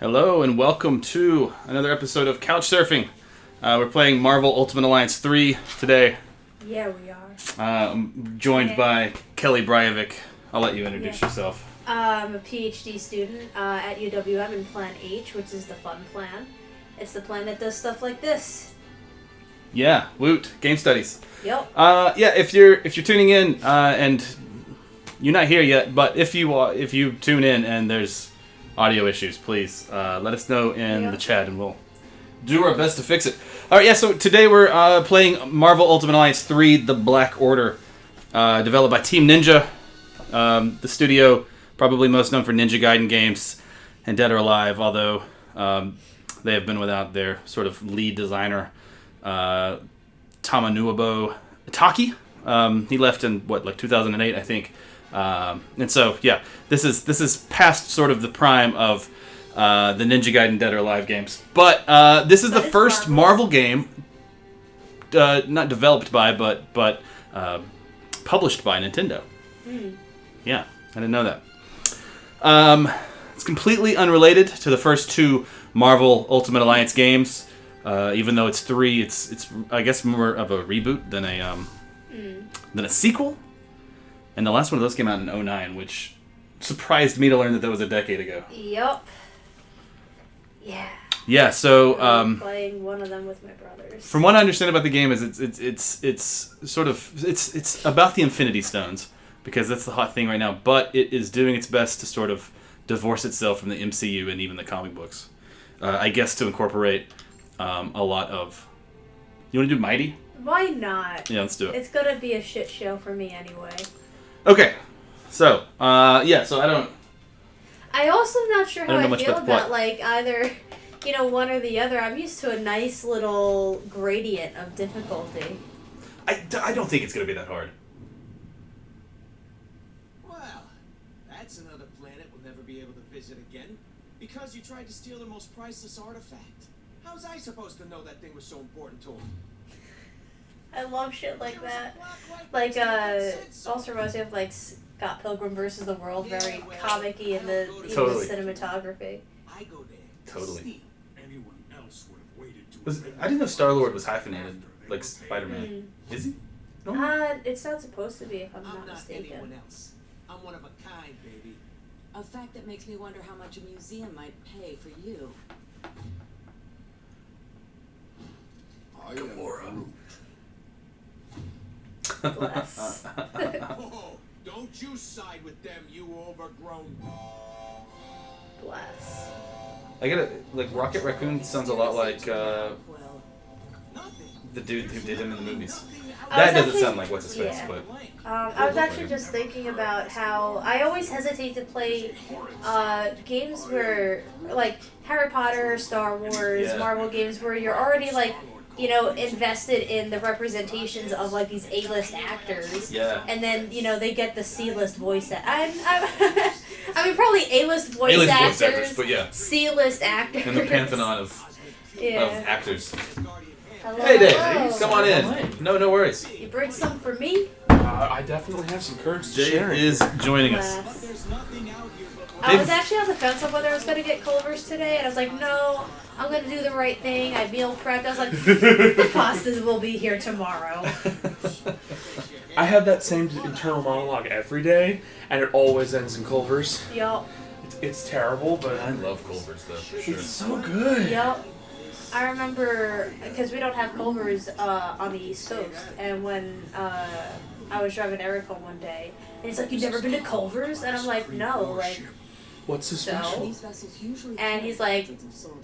Hello and welcome to another episode of Couch Surfing. We're playing Marvel Ultimate Alliance 3 today. Yeah, we are. I'm joined by Kelly Bryovic. I'll let you introduce yourself. I'm a PhD student at UWM in Plan H, which is the fun plan. It's the plan that does stuff like this. Yeah, woot, game studies. Yep. If you're tuning in and you're not here yet, but if you tune in and there's audio issues, please let us know in the chat and we'll do our best to fix it. All right, so today we're playing Marvel Ultimate Alliance 3: The Black Order, developed by Team Ninja, the studio probably most known for Ninja Gaiden games and Dead or Alive, although they have been without their sort of lead designer, Tamanuobo Itaki. He left in 2008, I think. And so, this is past sort of the prime of the Ninja Gaiden Dead or Alive games. But this is the first Marvel game, not developed by, but published by Nintendo. Yeah, I didn't know that. It's completely unrelated to the first two Marvel Ultimate Alliance games. Even though it's three, it's I guess more of a reboot than a sequel. And the last one of those came out in 2009, which surprised me to learn that was a decade ago. Yep. Yeah. Yeah. So I'm playing one of them with my brothers. From what I understand about the game, is it's about the Infinity Stones, because that's the hot thing right now. But it is doing its best to sort of divorce itself from the MCU and even the comic books. I guess to incorporate a lot of. You want to do Mighty? Why not? Yeah, let's do it. It's gonna be a shit show for me anyway. Okay, so so I also am not sure how I feel about plot. Either one or the other. I'm used to a nice little gradient of difficulty. I don't think it's gonna be that hard. Well, that's another planet we'll never be able to visit again because you tried to steal the most priceless artifact. How was I supposed to know that thing was so important to him? I love shit like that. Also reminds me of Scott Pilgrim vs. the World, very comic-y in the cinematography. I go there. Totally. Anyone else would have waited to I didn't know Star-Lord was hyphenated, like Spider-Man. Is he? No? It's not supposed to be, if I'm not mistaken. Anyone else. I'm one of a kind, baby. A fact that makes me wonder how much a museum might pay for you. Gamora. Bless. Oh, don't you side with them, you overgrown. Bless. I get it. Rocket Raccoon sounds a lot like the dude who did him in the movies. That doesn't sound like what's his face, but. I was actually just thinking about how I always hesitate to play games where, Harry Potter, Star Wars, Marvel games where you're already invested in the representations of these A-list actors. Yeah. And then they get the C-list voice. I mean, probably A-list voice actors, but yeah. C-list actors. And the pantheon of actors. Hello. Hey, Dave, come on in. No worries. You bring some for me? I definitely have some courage to share. Dave is joining us. I was actually on the fence on whether I was going to get Culver's today, and I was like, no, I'm going to do the right thing. I meal prepped. I was like, the pastas will be here tomorrow. I have that same internal monologue every day, and it always ends in Culver's. Yup. It's terrible, but I love Culver's, though, for sure. it's so good. Yup. I remember, because we don't have Culver's on the East Coast, and when I was driving Eric home one day, and he's like, "You've never been to Culver's?" And I'm like, "No, What's so special? And he's like,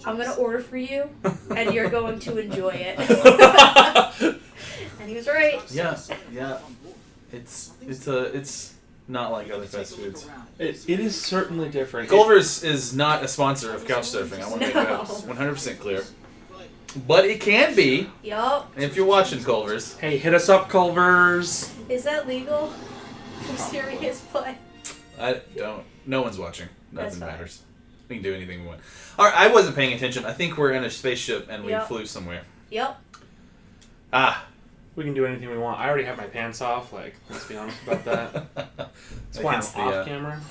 "I'm gonna order for you, and you're going to enjoy it." And he was right. Yeah. It's not like other fast foods. It is certainly different. Culver's is not a sponsor of Couch Surfing. I want to make that 100% clear. But it can be. Yup. If you're watching Culver's. Hey, hit us up, Culver's. Is that legal? For serious play? I don't. No one's watching. That's Nothing fine. matters. We can do anything we want. All right, I wasn't paying attention. I think we're in a spaceship and we flew somewhere. Yup. We can do anything we want. I already have my pants off. Let's be honest about that. That's why I'm off camera.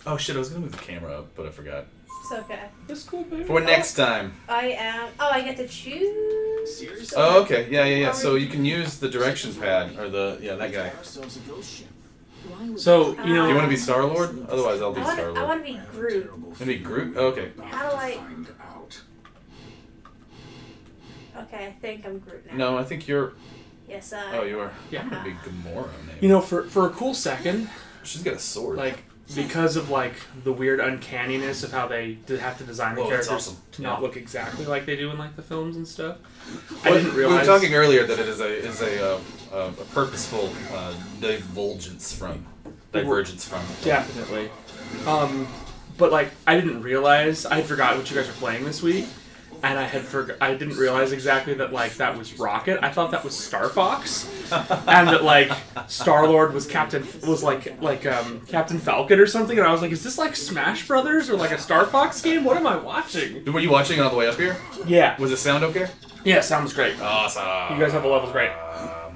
Oh shit! I was gonna move the camera up, but I forgot. It's okay. That's cool, baby. For next time. I am. Oh, I get to choose. Seriously? Oh, okay. Yeah. So you can use the direction pad or that guy. Ourselves a ghost ship. So you know. You want to be Star Lord? Otherwise, I'll be Star I Lord. want to be Groot. Maybe Groot. Oh, okay. How do I? Okay, I think I'm Groot now. No, I think you're. Yes, Oh, you are. Yeah. I'm gonna be Gamora. Maybe. You know, for a cool second, She's got a sword. like because of like the weird uncanniness of how they have to design the Oh, that's characters awesome. to not Yeah. look exactly like they do in like the films and stuff. Well, I didn't realize. We were talking earlier that it is a purposeful divergence from. Definitely. But like I didn't realize I had forgotten what you guys were playing this week, and I didn't realize exactly that like that was Rocket. I thought that was Star Fox, and that like Star Lord was Captain Falcon or something. And I was like, is this like Smash Brothers or like a Star Fox game? What am I watching? Were you watching on the way up here? Yeah. Was the sound okay? Yeah, sounds great. Awesome. You guys have the levels great.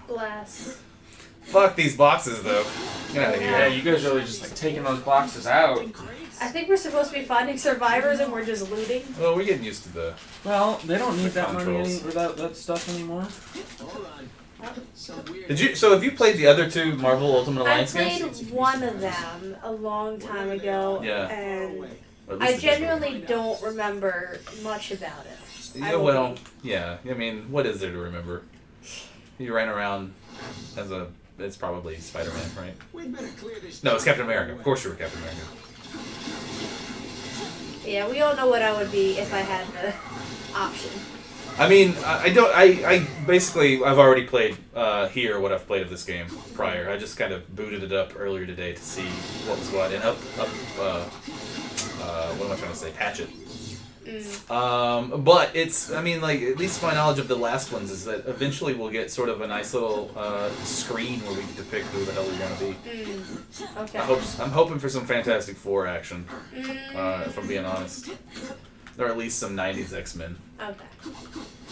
Bless. Fuck these boxes though. Get out of Yeah, here. you guys really just like taking those boxes out. I think we're supposed to be finding survivors and we're just looting. Well, we're getting used to the. Well, they don't need The that money controls. or that stuff anymore. Hold on. Some weird. Did you? So have you played the other two Marvel Ultimate I Alliance played games? one of them a long time ago, Yeah. and Or at I least the genuinely don't remember much about it. different- I Yeah. will Well. be. Yeah. I mean, what is there to remember? You ran around as a. It's probably Spider-Man, right? We'd better clear this. No, it's Captain America. Of course you were Captain America. Yeah, we all know what I would be if I had the option. I mean, I don't. I basically I've already played here what I've played of this game prior. I just kind of booted it up earlier today to see what was what and what am I trying to say? Patch it. But it's. I mean, like at least my knowledge of the last ones is that eventually we'll get sort of a nice little screen where we get to pick who the hell we want to be. Okay. I'm hoping for some Fantastic Four action. If I'm being honest, or at least some '90s X-Men. Okay.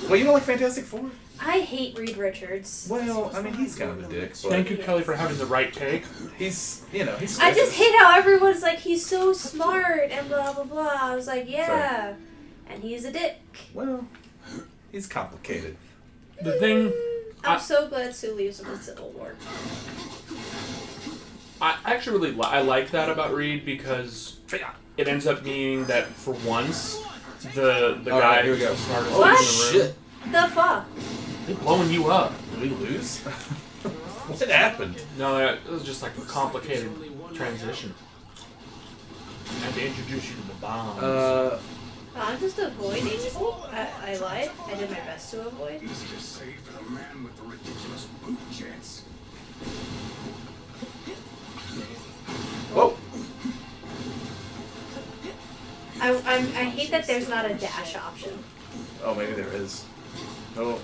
Well, you don't like Fantastic Four? I hate Reed Richards. Well, I mean, he's kind of a dick, but Thank you, Kelly, for having the right take. he's I just hate how everyone's like, he's so smart and blah blah blah. I was like, yeah. And he's a dick. Well, he's complicated. The thing, I'm so glad Sue leaves him in Civil War. I actually really I like that about Reed because it ends up being that for once, the All guy right, here we who's go. the smartest What? in the room, Shit! The fuck? they're blowing you up. Did we lose? What happened? No, it was just like a complicated transition. I had to introduce you to the bombs. I'm just avoiding. I lied. I did my best to avoid. Easier to say for the man with the ridiculous boot jets. Whoa! I hate that there's not a dash option. Oh, maybe there is. Oh,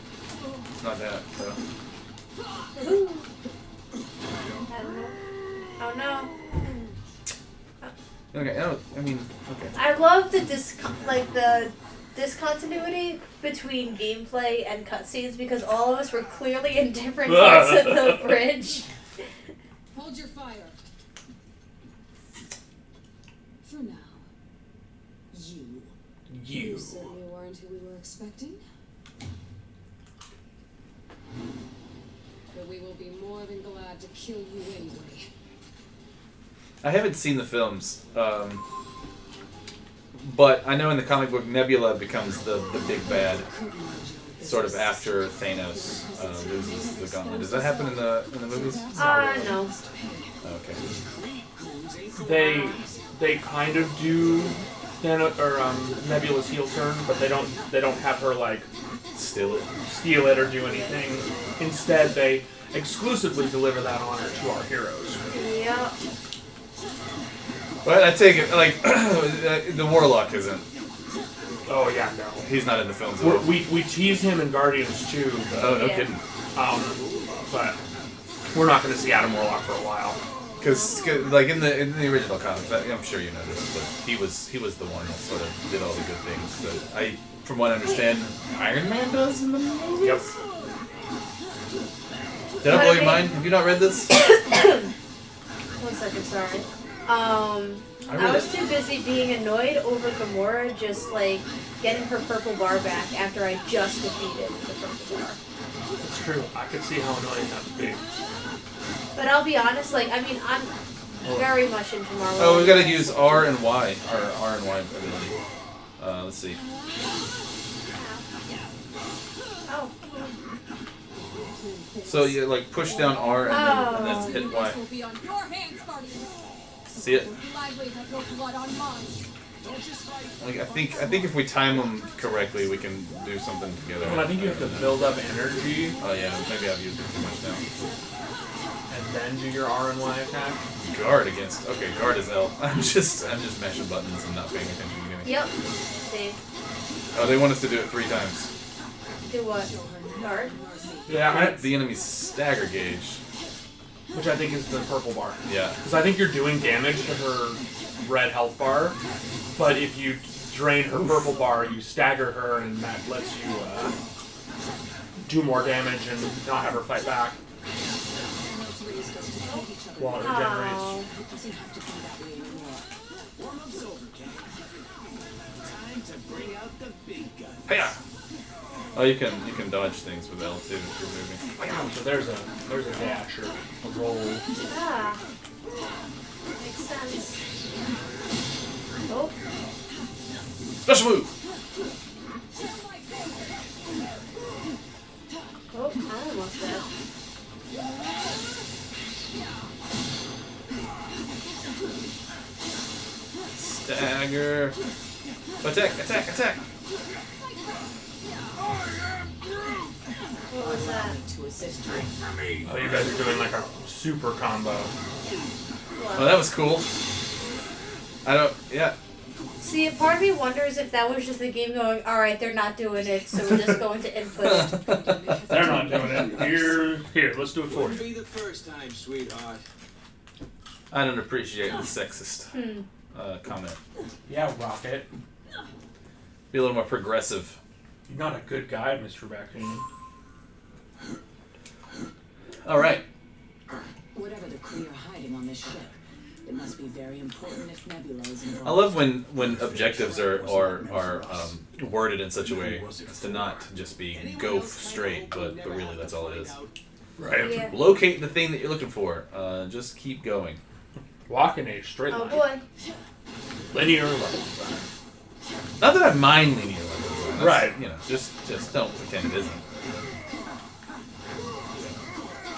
it's not that. So. Ooh. Oh no. Okay. No, I mean, okay. I love the the discontinuity between gameplay and cutscenes because all of us were clearly in different parts of the bridge. Hold your fire. For now. You certainly weren't who we were expecting. But we will be more than glad to kill you anyway. I haven't seen the films, but I know in the comic book Nebula becomes the big bad, sort of after Thanos loses the gauntlet. Does that happen in the movies? No. Okay. They kind of do Nebula's heel turn, but they don't have her like Steal it. or do anything. Instead, they exclusively deliver that honor to our heroes. Yeah. Well, I take it like the Warlock isn't. Oh yeah, no. He's not in the films at all. We tease him in Guardians too, Oh, no Yeah. kidding. but we're not going to see Adam Warlock for a while. Because like in the original comics, I'm sure you know this, but he was the one that sort of did all the good things that from what I understand, Iron Man does in the movies. Yep. Did I blow your mind? Have you not read this? 1 second, sorry. I was too busy being annoyed over Gamora just like getting her purple bar back after I just defeated the purple bar. It's true. I could see how annoying that would be. But I'll be honest, like, I mean, I'm very much into Marvel. Oh, we gotta use R and Y. Our R and Y ability. Let's see. Oh. So you like push down R and that's hit Y. See it? Like, I think if we time them correctly, we can do something together. Well, I think you have to build up energy. Oh yeah, maybe I've used it too much now. And then do your R and Y attack. Guard against. Okay, guard is L. I'm just mashing buttons and not paying attention to anything. Yep. See. Oh, they want us to do it 3 times. Do what? Guard? Yeah, The enemy's stagger gauge. which I think is the purple bar. Yeah. Because I think you're doing damage to her red health bar, but if you drain her purple bar, you stagger her, and that lets you do more damage and not have her fight back while it regenerates. Hiya! Oh, you can dodge things with L2 if you're moving. So there's a dash or a roll. Yeah. Makes sense. Oh. Special move! Oh, I almost dead. Stagger. Attack, attack, attack! What was that? Oh, you guys are doing like a super combo. Oh, that was cool. Yeah. See, part of me wonders if that was just the game going, alright, they're not doing it, so we're just going to input. They're not doing it. Here, let's do it for Wouldn't you. be the first time, sweetheart. I don't appreciate the sexist comment. Yeah, Rocket. Be a little more progressive. You're not a good guy, Mr. Raccoon. Alright. Whatever the Kree are hiding on this ship, it must be very important if Nebula is involved. I love when objectives are worded in such a way as to not just be go straight, but really that's all it is. Right. Yeah. Locate the thing that you're looking for. Just keep going. Walk in a straight Oh line. boy. Linear line. Not that I mind linear level design. Right. You know, just don't pretend it isn't.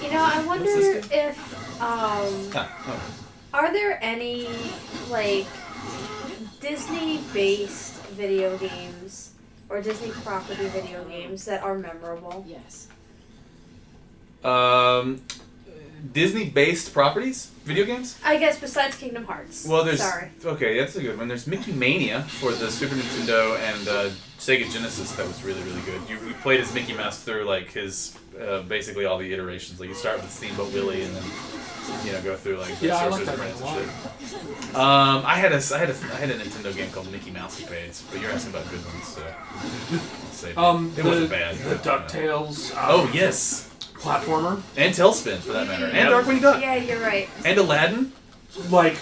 You know, I wonder this if, Oh. are there any, like, Disney-based video games or Disney property video games that are memorable? Yes. Disney-based properties? Video games? I guess besides Kingdom Hearts. Well, there's... Sorry. Okay, that's a good one. There's Mickey Mania for the Super Nintendo and Sega Genesis that was really, really good. You played as Mickey Mouse through, like, his... basically all the iterations. Like, you start with Steamboat Willie and then, you know, go through, like, the Yeah, I like Sorcerer's that Apprentice one a and shit. I had a Nintendo game called Mickey Mousecapades, but you're asking about good ones, so... I'll say it wasn't bad. The DuckTales. Oh, yes! Platformer. And Tailspin, for that matter. And Yep. Darkwing Duck. Yeah, you're right. And Aladdin. Like,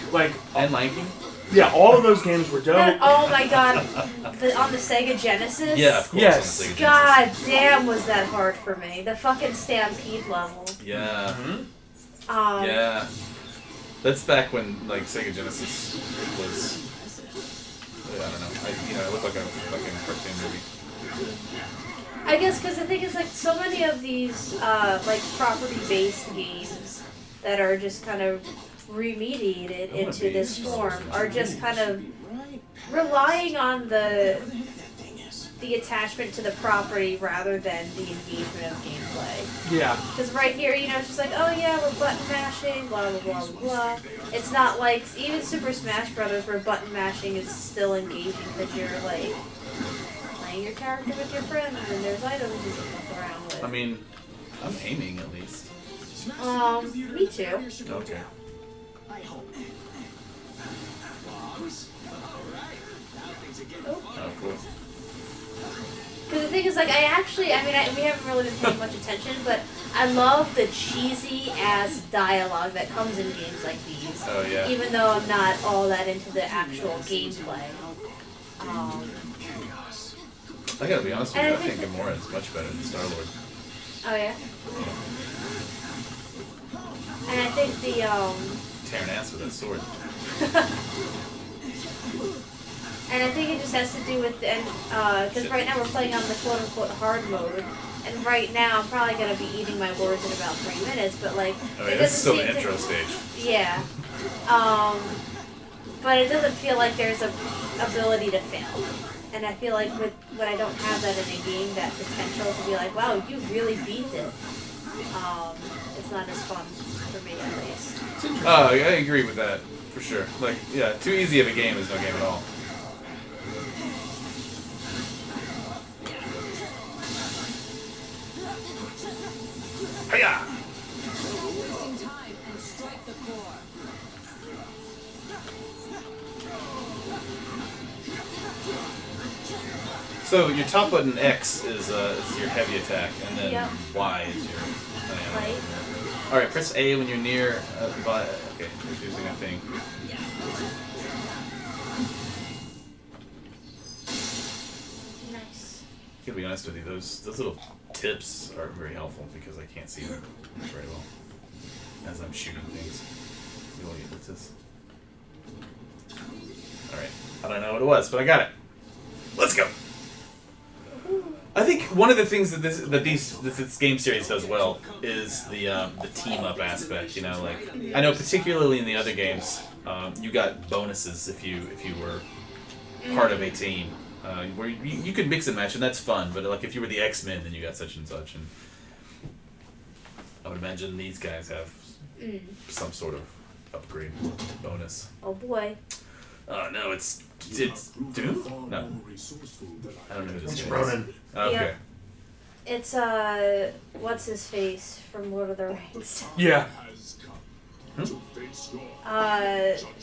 And Lion King. yeah, all of those games were dope. Oh my god. On the Sega Genesis? Yeah, of course. Yes. On the Sega God Genesis. damn, was that hard for me. The fucking Stampede level. Yeah. Mm-hmm. Yeah. That's back when, like, Sega Genesis was... I don't know. It looked like a fucking cartoon movie. I guess because the thing is, like, so many of these, like, property-based games that are just kind of remediated into this form are just kind of relying on the attachment to the property rather than the engagement of gameplay. Yeah. Because right here, you know, it's just like, oh yeah, we're button mashing, blah blah blah blah blah. It's not like even Super Smash Brothers where button mashing is still engaging because you're like playing your character with your friends and there's items you can fuck around with. I mean, I'm aiming at least. Me too. Okay. I hope. Oh, cool. Because the thing is, like, we haven't really been paying much attention, but I love the cheesy ass dialogue that comes in games like these. Oh yeah. Even though I'm not all that into the actual gameplay. I gotta be honest with you, And I think Gamora is much better than Star-Lord. Oh yeah. And I think the Tearing ass with that sword. and I think it just has to do with because right now we're playing on the quote unquote hard mode, and right now I'm probably gonna be eating my words in about 3 minutes, but like Oh it yeah, this is doesn't still the seem to- intro stage. Yeah. But it doesn't feel like there's a ability to fail. And I feel like when I don't have that in a game, that potential to be like, wow, you really beat it. It's not as fun for me at least. Oh, yeah, I agree with that, for sure. Like, yeah, too easy of a game is no game at all. Hiya! Wasting time and strike the core. So your top button X is your heavy attack, and then Yep. Y is your. Right? All right, press A when you're near. Okay, reducing a thing. Nice. To be honest with you, those little tips are very helpful because I can't see them very well as I'm shooting things. What's this? All right, I don't know what it was, but I got it. Let's go. I think one of the things that this game series does well is the team up aspect. You know, like I know particularly in the other games, you got bonuses if you were part of a team, where you could mix and match, and that's fun. But like if you were the X-Men, then you got such and such, and I would imagine these guys have some sort of upgrade bonus. Oh boy. Oh no, it's Doom? No, I don't know who this It's is. Ronan. Okay. Yep. It's what's his face from Lord of the Rings? Yeah.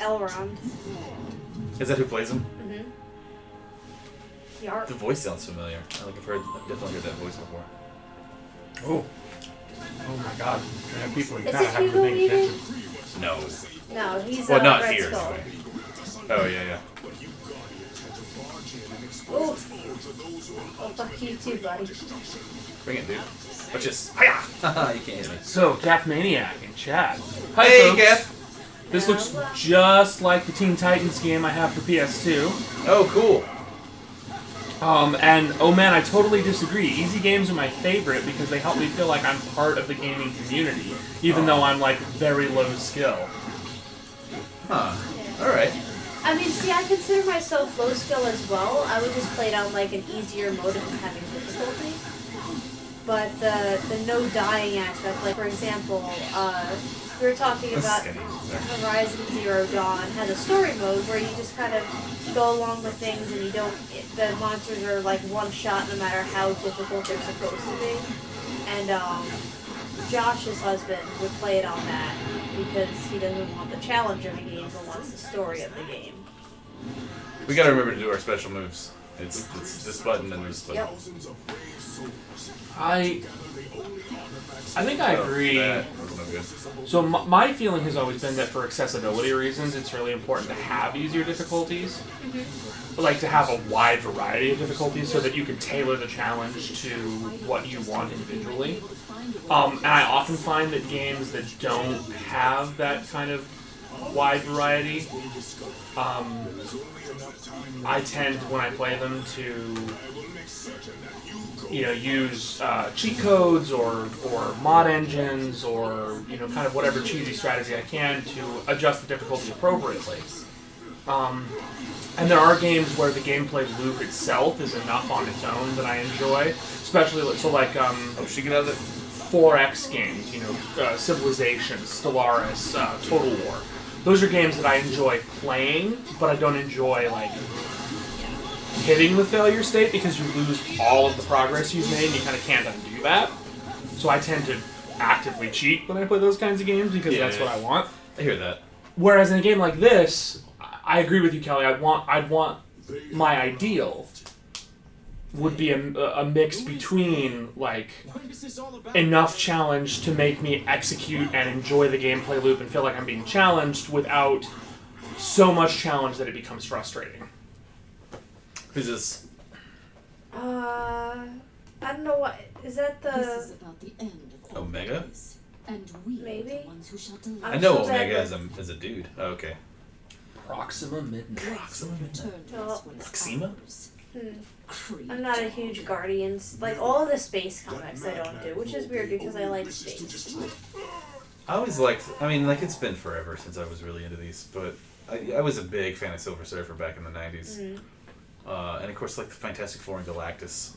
Elrond. Is that who plays him? Mhm. Yarp. The voice sounds familiar. I've definitely heard that voice before. Oh. Oh my God. Yeah, people Is kind of it have to Hugo make Weaving? attention. No. No, he's Well, not Red here. Skull. Anyway. Oh yeah. Oof. Oh, fuck you too, buddy. Bring it, dude. Watch this. Hiya! You can't hit me. So, Gaff Maniac in chat. Hi, Hey, folks. Gaff. This looks just like the Teen Titans game I have for PS2. Oh, cool. And, oh man, I totally disagree. Easy games are my favorite because they help me feel like I'm part of the gaming community, even though I'm, like, very low skill. Huh. All right. I mean, see, I consider myself low skill as well. I would just play it on like an easier mode of having difficulty. But the no dying aspect, like for example, we were talking about Horizon Zero Dawn has a story mode where you just kind of go along with things and you don't. The monsters are like one shot no matter how difficult they're supposed to be. And Josh's husband would play it on that because he doesn't want the challenge of the game but wants the story of the game. We gotta remember to do our special moves. It's this button and this button. Yep. I think I agree. That was no good. So my feeling has always been that for accessibility reasons, it's really important to have easier difficulties. Like to have a wide variety of difficulties so that you can tailor the challenge to what you want individually. And I often find that games that don't have that kind of wide variety, I tend, when I play them, to use cheat codes or mod engines or kind of whatever cheesy strategy I can to adjust the difficulty appropriately. And there are games where the gameplay loop itself is enough on its own that I enjoy, especially Oh, she get out of it. 4X games, Civilization, Stellaris, Total War. Those are games that I enjoy playing, but I don't enjoy hitting the failure state because you lose all of the progress you've made and you kind of can't undo that. So I tend to actively cheat when I play those kinds of games because that's what I want. I hear that. Whereas in a game like this, I agree with you, Kelly. I'd want my ideal would be a mix between like What is this all about? enough challenge to make me execute and enjoy the gameplay loop and feel like I'm being challenged without so much challenge that it becomes frustrating. Who's this? I don't know what is that This is the. about the end of all Omega? days, and we are Maybe? the ones who shall deliver. I know so bad Omega with- as a dude. Oh, okay. Proxima Midnight. Dreadful return to Oh. us when it's Maxima? ours. Hmm. Creed. I'm not a huge Guardians. Like all of the space comics, I don't do, which is weird because I like space. I always liked. I mean, like it's been forever since I was really into these, but I was a big fan of Silver Surfer back in the '90s, and of course, like the Fantastic Four and Galactus.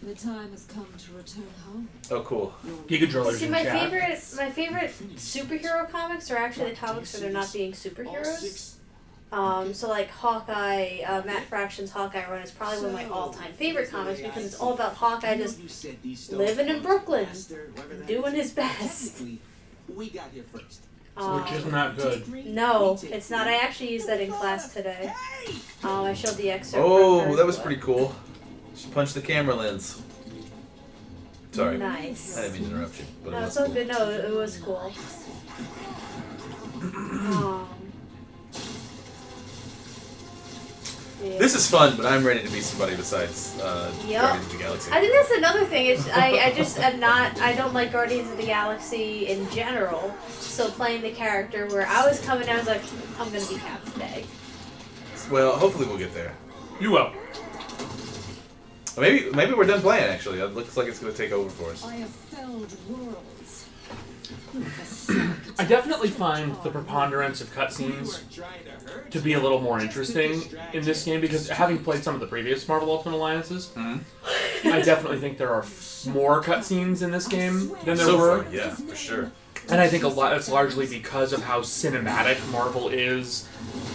The time has come to return home. Oh, cool. Giga Drillers See, in my chat. favorite superhero comics are actually the comics where they're not being superheroes. So like Hawkeye, Matt Fraction's Hawkeye run is probably one of my all-time favorite comics because it's all about Hawkeye just living in Brooklyn, doing his best. We got here first. Which isn't that good. No, it's not. I actually used that in class today. I showed the excerpt. Oh, from her that was book. pretty cool. She punched the camera lens. Sorry. Nice. I didn't mean to interrupt you, but No, it was it's all cool. good. No, it was cool. Yeah. This is fun, but I'm ready to be somebody besides Yep. Guardians of the Galaxy. I think that's another thing. Is I just am not. I don't like Guardians of the Galaxy in general. So playing the character where I was coming, I was like, I'm gonna be Cap today. Well, hopefully we'll get there. You will. Or maybe we're done playing. Actually, it looks like it's going to take over for us. I have felled worlds. I definitely find the preponderance of cutscenes to be a little more interesting in this game because having played some of the previous Marvel Ultimate Alliances, I definitely think there are more cutscenes in this game than there So were. far, yeah, for sure. And I think a lot it's largely because of how cinematic Marvel is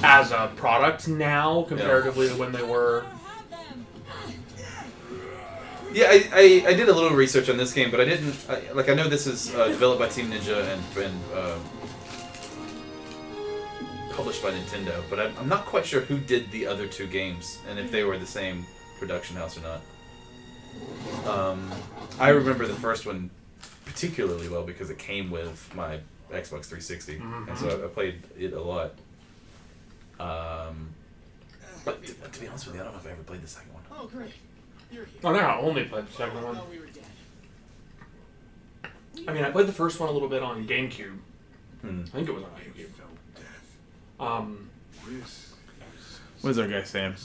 as a product now comparatively to when they were. Yeah, I did a little research on this game, but I didn't. I know this is developed by Team Ninja and published by Nintendo, but I'm not quite sure who did the other two games and if they were the same production house or not. I remember the first one particularly well because it came with my Xbox 360, and so I played it a lot. But to be honest with you, I don't know if I ever played the second one. Oh, great. You're here. Oh, no, I only played the second I one. thought we were dead. I mean, I played the first one a little bit on GameCube. Hmm. I think it was on GameCube. What is our guy saying?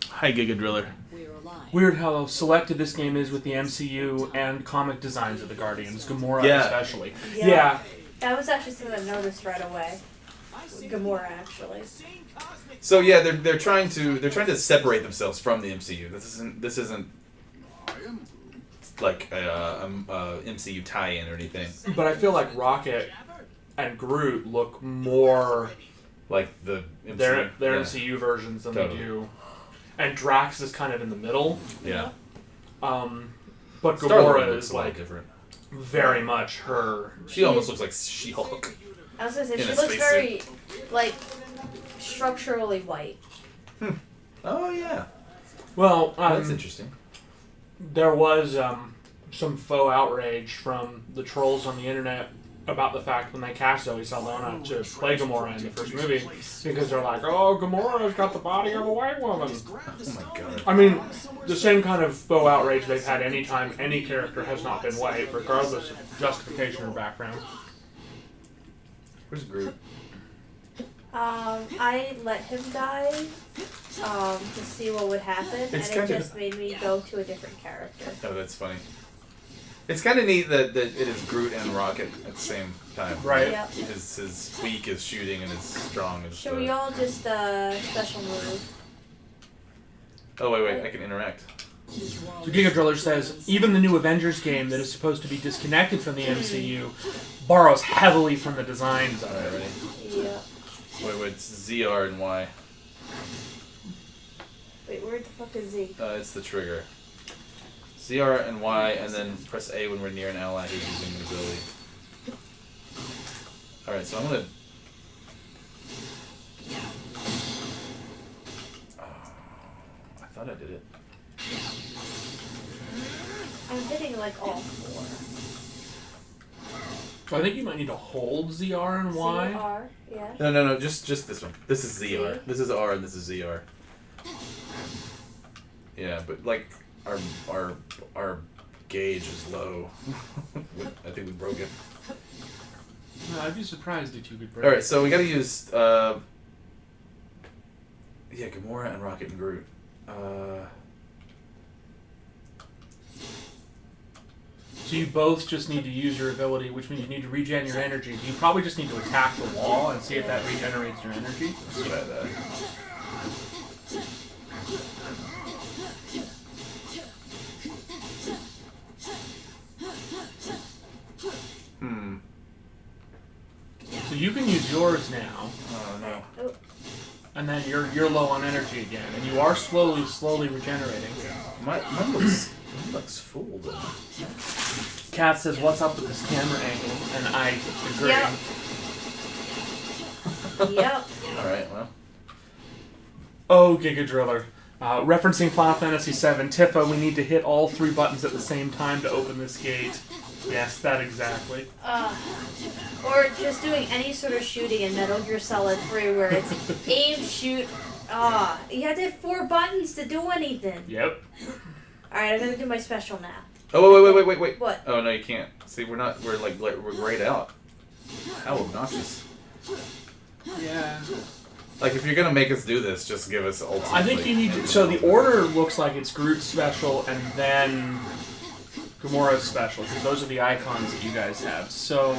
Hi, Giga Driller. We're alive. Weird how selected this game is with the MCU and comic designs of the Guardians, Gamora Yeah. especially. Yeah. Yeah. That was actually something I noticed right away. Gamora, actually. So yeah, they're trying to separate themselves from the MCU. This isn't like a MCU tie-in or anything. But I feel like Rocket and Groot look more Like the MCU. their yeah. MCU versions than Totally. they do. And Drax is kind of in the middle. Yeah. But Star-Lord Gamora looks is a lot like different. very much her. She almost looks like She-Hulk. I was gonna say In she a looks spacesuit. very, like, structurally white. Oh yeah, Well, that's interesting. there was some faux outrage from the trolls on the internet about the fact when they cast Zoe Saldana to play Gamora in the first movie because they're like, oh, Gamora's got the body of a white woman. Oh my god. I mean, the same kind of faux outrage they've had anytime any character has not been white, regardless of justification or background. Where's Groot? I let him die to see what would happen, It's and it kinda- just made me go to a different character. Oh, that's funny. It's kind of neat that it is Groot and Rocket at the same time. Right. Yep. His weak is shooting and his strong is. Should we all just special move? Oh wait, I can interact. So Giga Driller says, even the new Avengers game that is supposed to be disconnected from the MCU borrows heavily from the designs of All right, it. ready? Yeah. Wait, it's ZR and Y. Wait, where the fuck is Z? It's the trigger. ZR and Y, and then press A when we're near an ally who's using an ability. Alright, so I'm gonna... I thought thought I did it. I'm hitting like all 4. So I think you might need to hold ZR and Y. ZR, yeah. No, just this one. This is ZR. Z? This is R and this is ZR. Yeah, but like our gauge is low. I think we broke it. No, I'd be surprised if you could break Alright, so we gotta use yeah, Gamora and Rocket and Groot. So you both just need to use your ability, which means you need to regen your energy. You probably just need to attack the wall and see if that regenerates your energy. Let's try that. So you can use yours now, Oh no. Oh, and then you're low on energy again, and you are slowly regenerating. Mine looks full though. Kat says, "What's up with this camera angle?" And I agree. yep. Alright, well. Oh, Giga Driller. Referencing Final Fantasy VII, Tifa, we need to hit all 3 buttons at the same time to open this gate. Yes, that exactly. Or just doing any sort of shooting in Metal Gear Solid 3 where it's aim, shoot. You had to hit 4 buttons to do anything. Yep. Alright, I'm gonna do my special now. Oh wait. What? Oh no, you can't. See, we're grayed out. How obnoxious. Yeah. Like if you're gonna make us do this, just give us ultimate. I think you need to. So the order looks like it's Groot's special and then Gamora's special, because those are the icons that you guys have. So,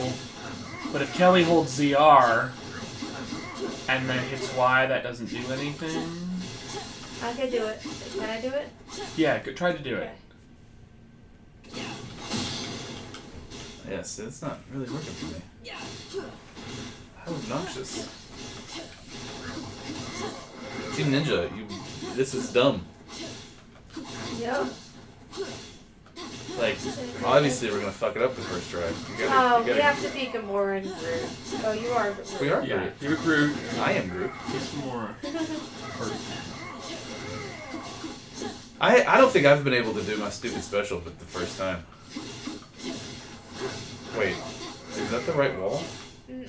but if Kelly holds ZR and then hits Y, that doesn't do anything. I can do it. Can I do it? Yeah, try to do it. Okay. Yes, it's not really working for me. How obnoxious. Team Ninja, this is dumb. Yep. Like, obviously we're gonna fuck it up the first try. We have to be Gamora and Groot. Oh, you are Groot. We are Yeah, Groot. you're Groot. I am Groot. It's more. I don't think I've been able to do my stupid special but the first time. Wait, is that the right wall?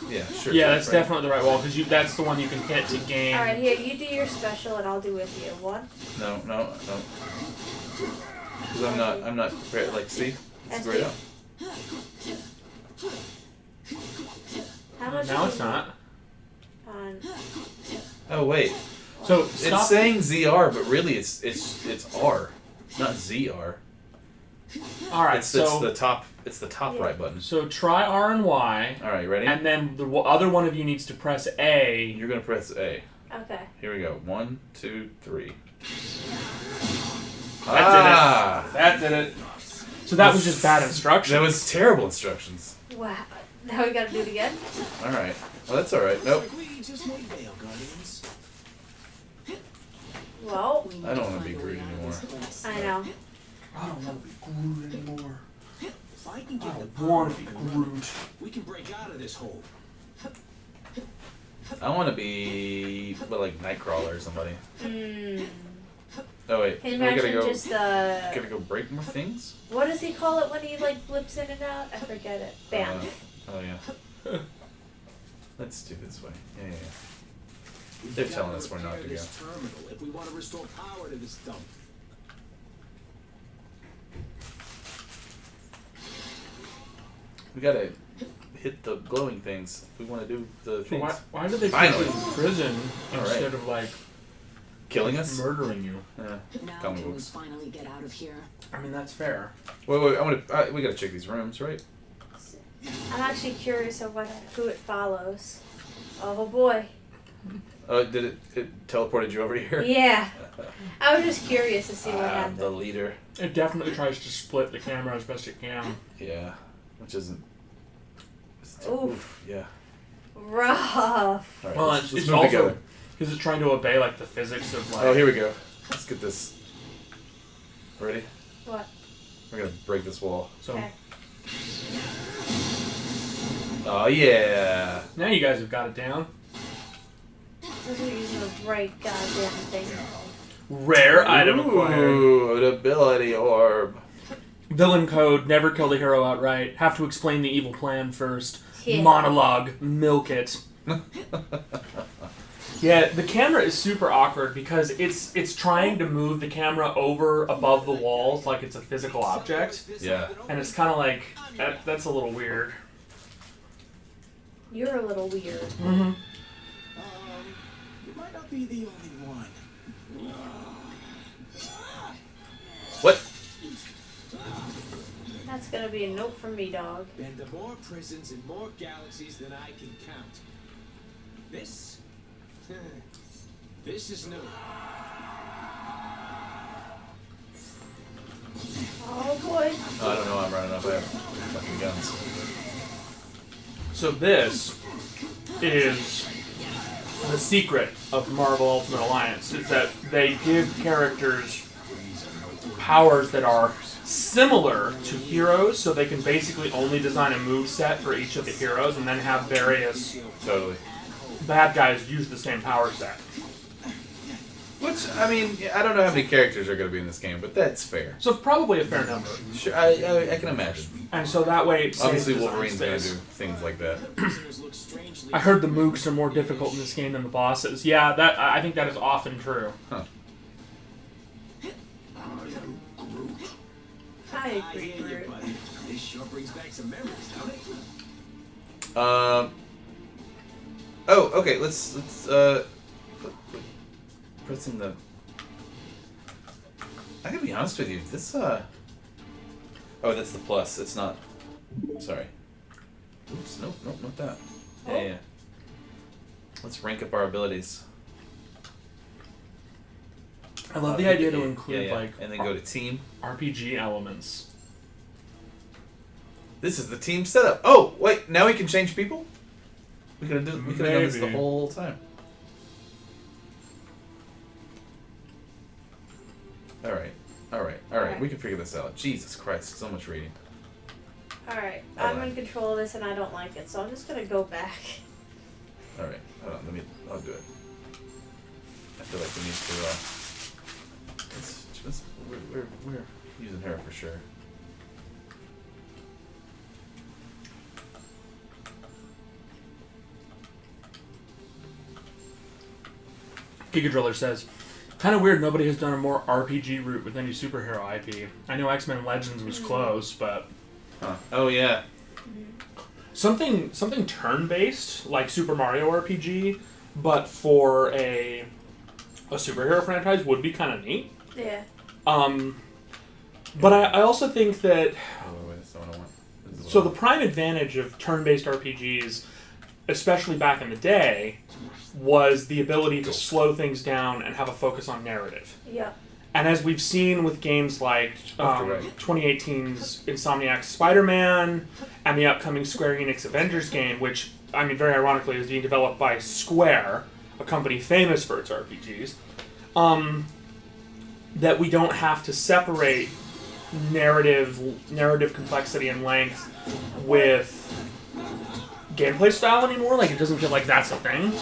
Yeah, sure. Yeah, that's right. definitely the right wall, because that's the one you can hit to gain. Alright, here, you do your special and I'll do with you. 1. No. Because I'm not prepared. Like, see? It's grayed out. How much? Now it's not. Oh wait, So stop. it's saying ZR, but really it's R, not ZR. All right, It's so the top. It's the top right button. so try R and Y, All right, you ready? and then the other one of you needs to press A. You're gonna press A. Okay. Here we go. 1, 2, 3. That did it. So that was just bad instructions. That was terrible instructions. Wow. Now we gotta do it again? All right. Well, that's all right. Nope. Like we just made Vale Guardians. Well, I don't want to be Groot anymore. I know. I don't want to be Groot anymore. If I can I get the don't power want to be of Gamora, Groot. we can break out of this hole. I want to be like Nightcrawler or somebody. Oh wait. Can you We gotta imagine go. just, Gotta go break more things. what does he call it when he, like, blips in and out? I forget it. Bam. Oh yeah. Let's do this way. Yeah. They're telling us we're not to go. This terminal if we want to restore power to this dump. We gotta hit the glowing things. We want to do the So things. why did they put Finally. you in prison All right. instead of like Killing us? murdering you? Yeah. Now Comic can we books. finally get out of here? I mean, that's fair. Wait. We gotta check these rooms, right? I'm actually curious of who it follows. Oh boy. Did it teleported you over here? Yeah. I was just curious to see what I'm happened. the leader. It definitely tries to split the camera as best it can. Yeah. Which isn't. Oof. Yeah. Rough. All right. Well, let's it's move also together. because it's trying to obey like the physics of like. Oh, here we go. Let's get this. Ready? What? We're gonna break this wall. So Okay. Oh yeah. now you guys have got it down. This is using the right goddamn thing. Rare item acquired. Ooh, an ability orb. Villain code, never kill the hero outright. Have to explain the evil plan first. Yeah. Monologue, milk it. Yeah, the camera is super awkward because it's trying to move the camera over above the walls like it's a physical object. Yeah. And it's kind of like, that's a little weird. You're a little weird. Mm-hmm. You might not be the only one. What? That's gonna be a note from me, dog. And the more prisons and more galaxies than I can count. This is new. Oh boy. Oh, I don't know. I'm running up. I have fucking guns. So this is the secret of Marvel Ultimate Alliance, is that they give characters powers that are similar to heroes, so they can basically only design a move set for each of the heroes and then have various Totally. bad guys use the same power set. Which, I mean, I don't know how many characters are going to be in this game, but that's fair. So probably a fair number. Sure, I can imagine. And so that way it saves Obviously, design Wolverine's going to do space. things like that. Prisoners look strangely. I heard the mooks are more difficult in this game than the bosses. Yeah, that I think that is often true. Huh. I I agree, hear you, Groot. buddy. This sure brings back some memories, don't it? Oh, okay. Let's put in the. I gotta be honest with you. This Oh, that's the plus. It's not. Sorry. Oops. Nope. Not that. Yeah. Let's rank up our abilities. I love the idea to include like and then go to team. RPG elements. This is the team setup. Oh, wait. Now we can change people. We could have done this the Maybe. whole time. All right. Alright. We can figure this out. Jesus Christ, so much reading. Alright, Hold I'm on. in control of this and I don't like it, so I'm just gonna go back. All right, hold on. I'll do it. I feel like we need to. We're using her for sure. Giga Driller says, kind of weird nobody has done a more RPG route with any superhero IP. I know X-Men Legends was close, but Huh. Oh yeah. something turn-based like Super Mario RPG, but for a superhero franchise would be kind of neat. Yeah. But I also think that Oh wait, that's the one I want. This is so what the prime advantage of turn-based RPGs, especially back in the day, was the ability to slow things down and have a focus on narrative. Yeah. And as we've seen with games like Right. 2018's Insomniac's Spider-Man and the upcoming Square Enix Avengers game, which, I mean, very ironically, is being developed by Square, a company famous for its RPGs, that we don't have to separate narrative complexity and length with gameplay style anymore. Like, it doesn't feel like that's a thing.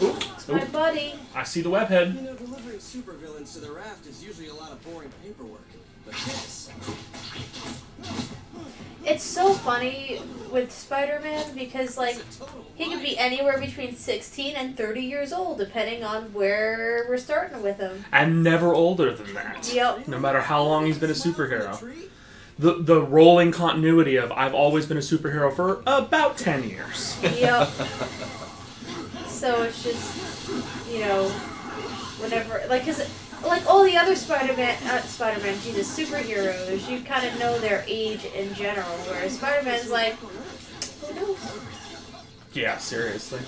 Oop, It's my buddy. I see the webhead. You know, delivering supervillains to the raft is usually a lot of boring paperwork. But this... It's so funny with Spider-Man because, like, he could be anywhere between 16 and 30 years old, depending on where we're starting with him. And never older than that. Yep. No matter how long he's been a superhero. The rolling continuity of I've always been a superhero for about 10 years. Yep. So it's just, you know, whenever, like, cause like all the other superheroes, you kind of know their age in general, whereas Spider-Man's like, who knows? Yeah, seriously.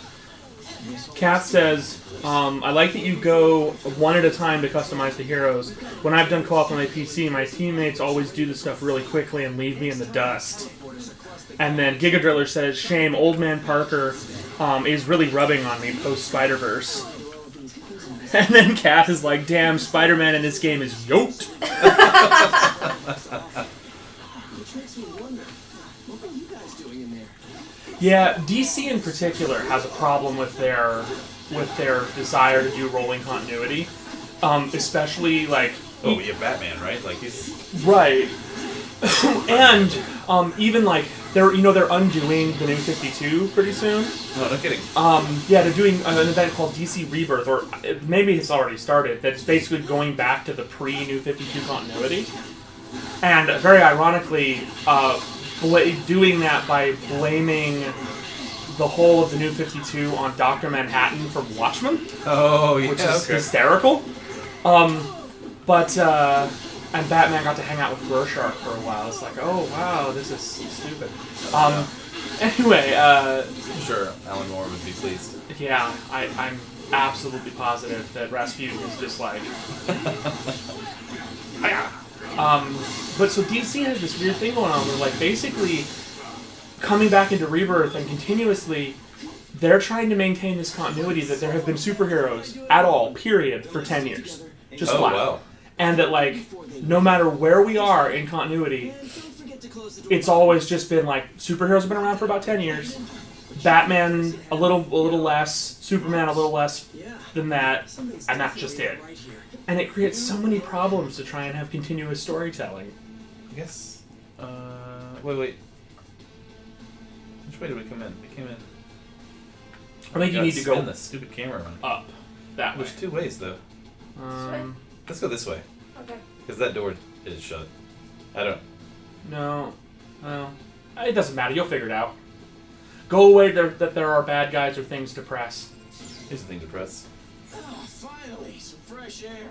Kath says, I like that you go one at a time to customize the heroes. When I've done co-op on my PC, my teammates always do the stuff really quickly and leave me in the dust. And then Giga Driller says, shame, Old Man Parker is really rubbing on me post-Spider-Verse. And then Kath is like, damn, Spider-Man in this game is yoked. Which makes me wonder, what are you guys doing in there? Yeah, DC in particular has a problem with their desire to do rolling continuity. especially like. Oh, you have Batman, right? Like he's Right. And even like they're undoing the New 52 pretty soon. no kidding. Yeah, they're doing an event called DC Rebirth, or maybe it's already started. That's basically going back to the pre-New 52 continuity, and very ironically, doing that by blaming the whole of the New 52 on Dr. Manhattan from Watchmen. Oh yeah, Which is hysterical. And Batman got to hang out with Rorschach for a while. It's like, oh wow, this is stupid. Anyway, I'm sure Alan Moore would be pleased. Yeah, I'm absolutely positive that Rasputin is just like, but so DC has this weird thing going on where like basically coming back into Rebirth and continuously. They're trying to maintain this continuity that there have been superheroes at all, period, for 10 years. Just flat. Wow. And that, like, no matter where we are in continuity, it's always just been, like, superheroes have been around for about 10 years. Batman, a little less. Superman, a little less than that. And that's just it. And it creates so many problems to try and have continuous storytelling. I guess, wait. Which way did we come in? We came in. I think you need to go the stupid camera around. up. That way. There's two ways, though. Let's go this way. Okay. Because that door is shut. I don't... No. Well, it doesn't matter. You'll figure it out. Go away that there are bad guys or things to press. Here's the thing to press. Oh, finally, some fresh air.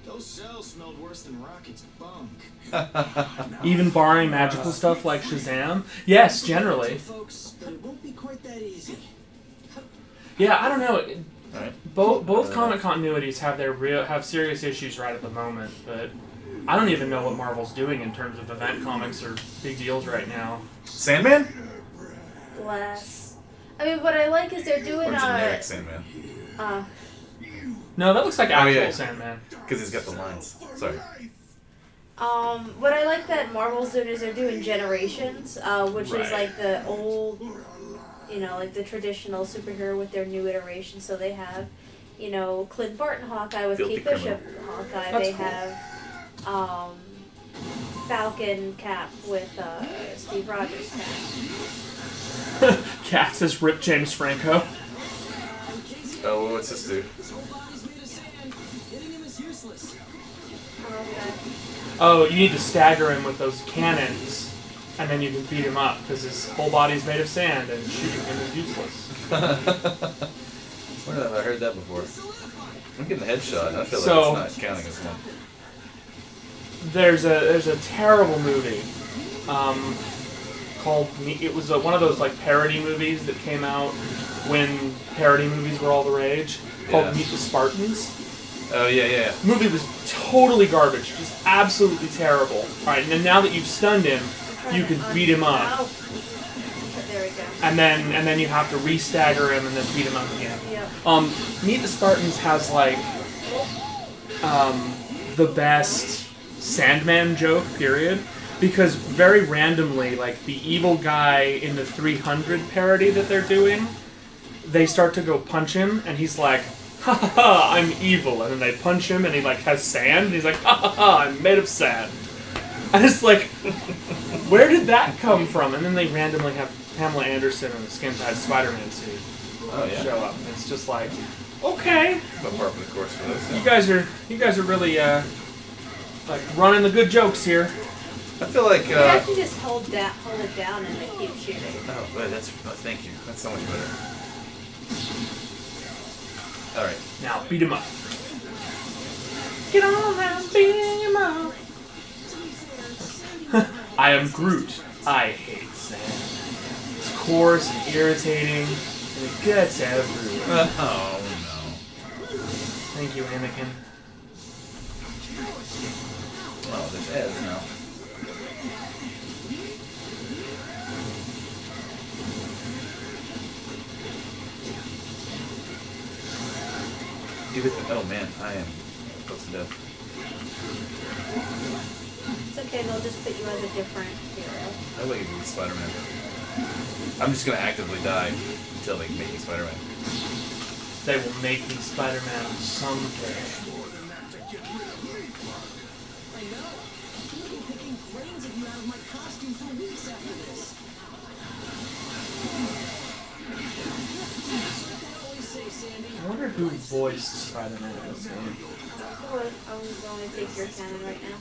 Those cells smelled worse than Rocket's bunk. Even barring magical stuff like Shazam? Yes, generally. Folks, but it won't be quite that easy. Yeah, I don't know. Right. Both comic continuities have serious issues right at the moment, but I don't even know what Marvel's doing in terms of event comics or big deals right now. Sandman? Glass. I mean, what I like is they're doing Or generic Sandman? No, that looks like actual yeah. Sandman. Because he's got the lines. Sorry. What I like that Marvel's doing is they're doing Generations, which is like the old, like the traditional superhero with their new iteration. So they have, Clint Barton Hawkeye with Filthy Kate criminal. Bishop Hawkeye. That's They cool. have Falcon Cap with Steve Rogers Cap. Cat says rip James Franco. Oh, what's this do? His whole body's made of sand. Hitting him is useless. Okay. Oh, you need to stagger him with those cannons, and then you can beat him up, because his whole body's made of sand, and shooting him is useless. Where have I heard that before? I'm getting a headshot, and I feel So- like it's not counting as one. There's a terrible movie called it was one of those like parody movies that came out when parody movies were all the rage called Yeah. Meet the Spartans. Oh, yeah. The movie was totally garbage, just absolutely terrible. All right, and then now that you've stunned him, you can beat him up, Oh. There we go. and then you have to re-stagger him and then beat him up again. Yep. Meet the Spartans has like the best Sandman joke, period. Because very randomly, like the evil guy in the 300 parody that they're doing, they start to go punch him, and he's like, ha ha ha, I'm evil. And then they punch him, and he like has sand, and he's like, ha ha ha, I'm made of sand. And it's like, where did that come from? And then they randomly have Pamela Anderson in a skin-tight Spider-Man suit Oh, yeah. show up, and it's just like, okay, But part of the course for this. you guys are really like running the good jokes here. I feel like, You have to just hold it down and then keep shooting. oh, but thank you. That's so much better. Alright. Now beat him up. Get on now, beat him up. I am Groot. I hate sand. It's coarse and irritating, and it gets everywhere. Oh, no. Thank you, Anakin. Oh, there's Ez now. Oh man, I am close to death. It's okay, they'll just put you as a different hero. I like it to be Spider-Man. I'm just gonna actively die until they make me Spider-Man. They will make me Spider-Man someday. my costume for weeks after this. I wonder who voiced Spider-Man in this game. I'm going to take your cannon right now.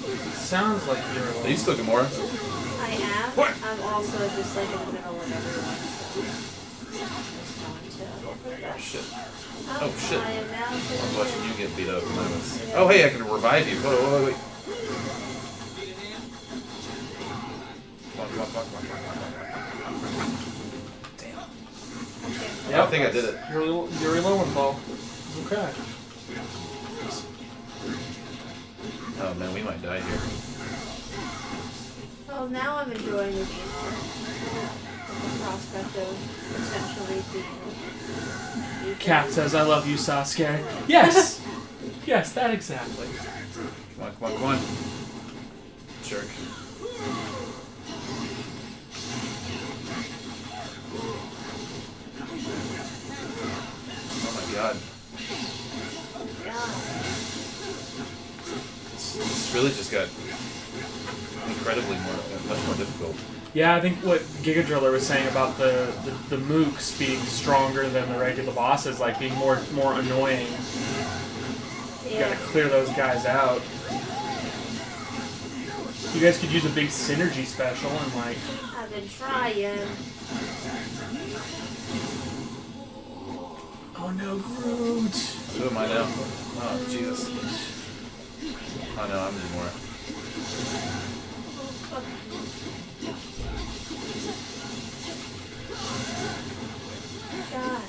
It sounds like you're Are you still Gamora? I am. What? I'm also just like in the middle of everyone. Oh shit. Oh, Oh shit. I am now I'm watching you get beat up. Oh hey, I can revive you. Whoa, wait. Come on. Damn. Yeah, I think I did it. You're reloading, Paul. Okay. Oh man, we might die here. Oh, now I'm enjoying the game more. The prospect of potentially being. Cat says, "I love you, Sasuke." Yes. Yes, that exactly. Come on. Jerk. Oh my god. It's really just got incredibly much more difficult. Yeah, I think what Giga Driller was saying about the mooks being stronger than the regular bosses, like being more annoying. You gotta clear those guys out. You guys could use a big synergy special and like. I've been trying. Oh no, Groot! Who am I now? Oh Jesus. Oh no, I'm Gamora. God.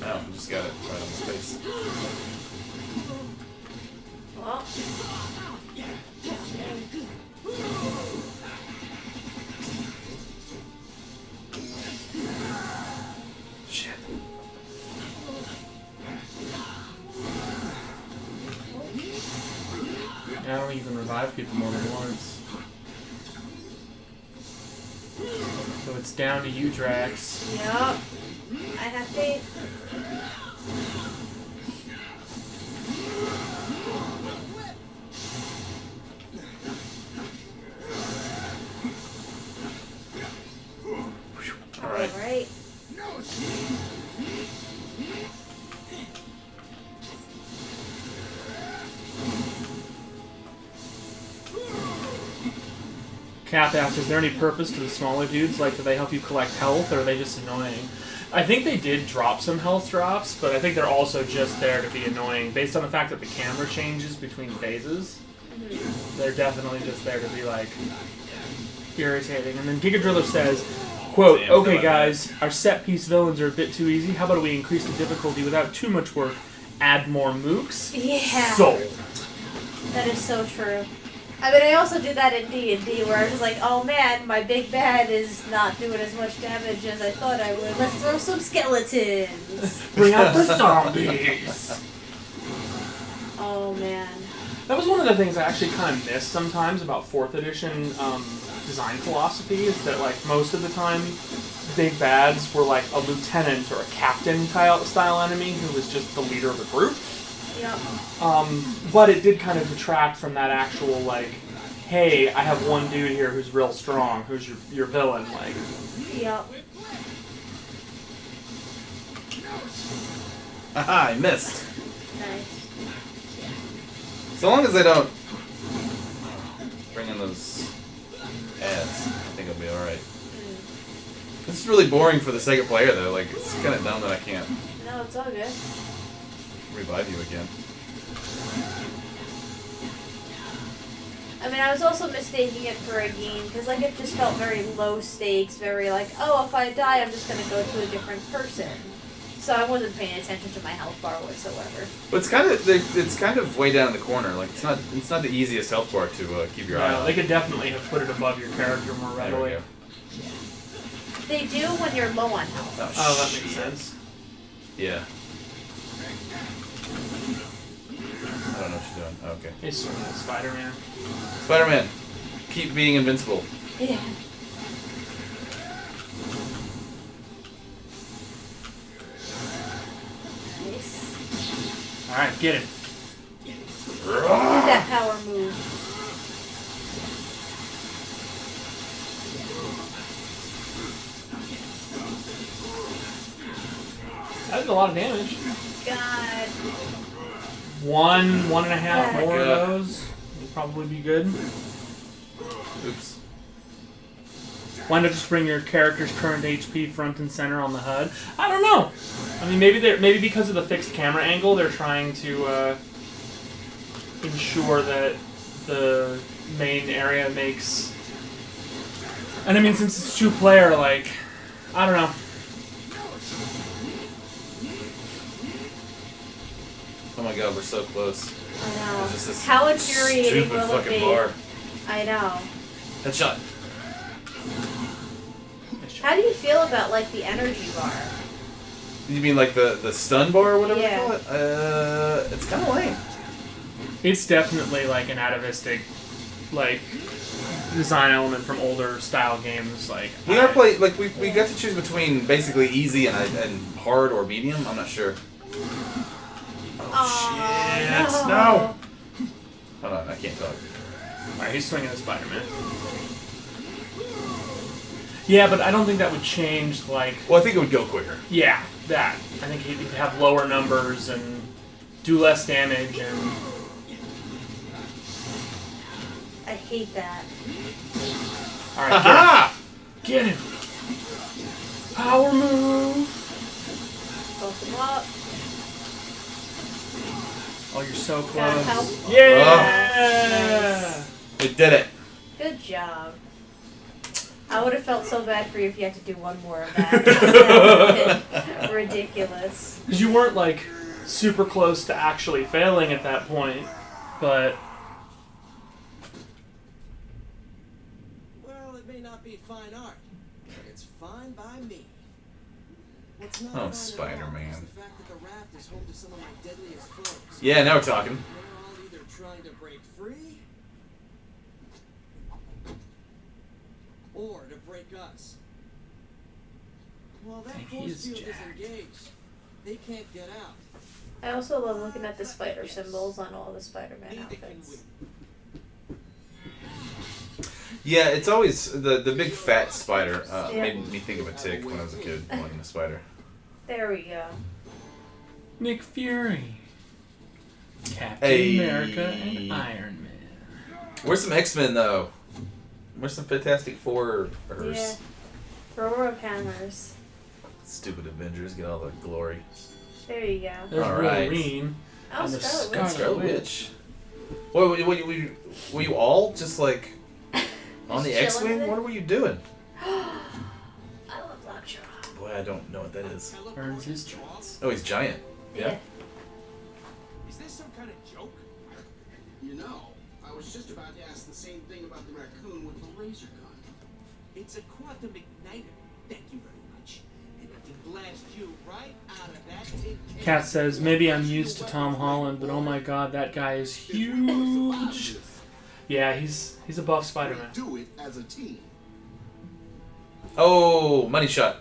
No, I just got it right on the face. Well. Shit. I don't even revive people more than once. So it's down to you, Drax. Yep. I have faith. Alright. Cap asks, is there any purpose to the smaller dudes? Like, do they help you collect health, or are they just annoying? I think they did drop some health drops, but I think they're also just there to be annoying. Based on the fact that the camera changes between phases, they're definitely just there to be, like, irritating. And then Giga Driller says, quote, okay guys, our set-piece villains are a bit too easy. How about we increase the difficulty without too much work? Add more mooks? Yeah. Sold. That is so true. I mean, I also do that in D&D, where I was like, oh man, my big bad is not doing as much damage as I thought I would. Let's throw some skeletons. Bring out the zombies. Oh man. That was one of the things I actually kind of missed sometimes about 4th edition design philosophy, is that like most of the time big bads were like a lieutenant or a captain style enemy who was just the leader of the group. Yep. But it did kind of detract from that actual, like, hey, I have one dude here who's real strong, who's your villain, like. Yep. Haha, I missed. Nice. So long as they don't bring in those ads, I think I'll be alright. This is really boring for the second player, though. Like, it's kind of dumb that I can't No, it's all good. revive you again. I mean, I was also mistaking it for a game, because, like, it just felt very low stakes, very like, oh, if I die, I'm just going to go to a different person. So I wasn't paying attention to my health bar whatsoever. But it's kind of way down in the corner. Like, it's not the easiest health bar to keep your eye Yeah, on. they could definitely have put it above your character more There we readily. go. They do when you're low on health. Oh, that makes sense. Yeah. I don't know what you're doing. Oh, okay. Hey, Spider-Man. Spider-Man, keep being invincible. Yeah. Alright, get him. Do that power move. That did a lot of damage. God. 1.5 more of God. those would probably be good. Oops. Why not just bring your character's current HP front and center on the HUD? I don't know. I mean, maybe because of the fixed camera angle, they're trying to ensure that the main area makes. And I mean, since it's 2-player, like, I don't know. Oh my god, we're so close. I know. There's just this How infuriating stupid will it fucking be? bar. I know. Headshot. How do you feel about like the energy bar? You mean like the stun bar or whatever Yeah. you call it? It's kind of lame. It's definitely like an atavistic, like, design element from older style games. Like We are play like we got to choose between basically easy and hard or medium. I'm not sure. Oh, shit! no. Hold on, I can't talk. Alright, he's swinging at Spider-Man. Yeah, but I don't think that would change, like... Well, I think it would go quicker. Yeah, that. I think he'd have lower numbers and do less damage and... I hate that. Alright, get him! Power move! Both them up. Oh, you're so Gotta close. help. Yeah! We did it. Good job. I would have felt so bad for you if you had to do one more of that. That would have been ridiculous. Because you weren't, like, super close to actually failing at that point, but... Well, it may not be fine art, but it's fine by me. What's not Oh, fine at all Spider-Man. is the fact that the raft is home to some of my deadliest foes. Yeah, now we're talking. They're all either trying to break free or to break us. While that He force is field jacked. is engaged, they can't get out. I also love looking at the spider symbols on all the Spider-Man Neither can outfits. we. Yeah, it's always the big fat spider Yeah. made me think of a tick when I was a kid, wanting a spider. There we go. Nick Fury. Captain Hey. America and Iron Man. Where's some X-Men though? Where's some Fantastic Four? Yeah. Thrower of hammers. Stupid Avengers get all the glory. There you go. There's All right. Wolverine. Oh, And the Scarlet Scarlet Witch. Scarlet Witch. Were you all just like on the Just chilling X-Wing? with it? What were you doing? I love Lockjaw. Boy, I don't know what that is. Earns his choice. Oh, he's giant. Yeah. Is this some kind of joke? You know, I was just about to ask the same thing about the raccoon with the laser gun. It's a quantum igniter. Thank you very much. And it can blast you right out of that tin can. Kat says, maybe I'm used to Tom Holland, but oh my god, that guy is huge. Yeah, he's above Spider-Man. We do it as a team. Oh, money shot.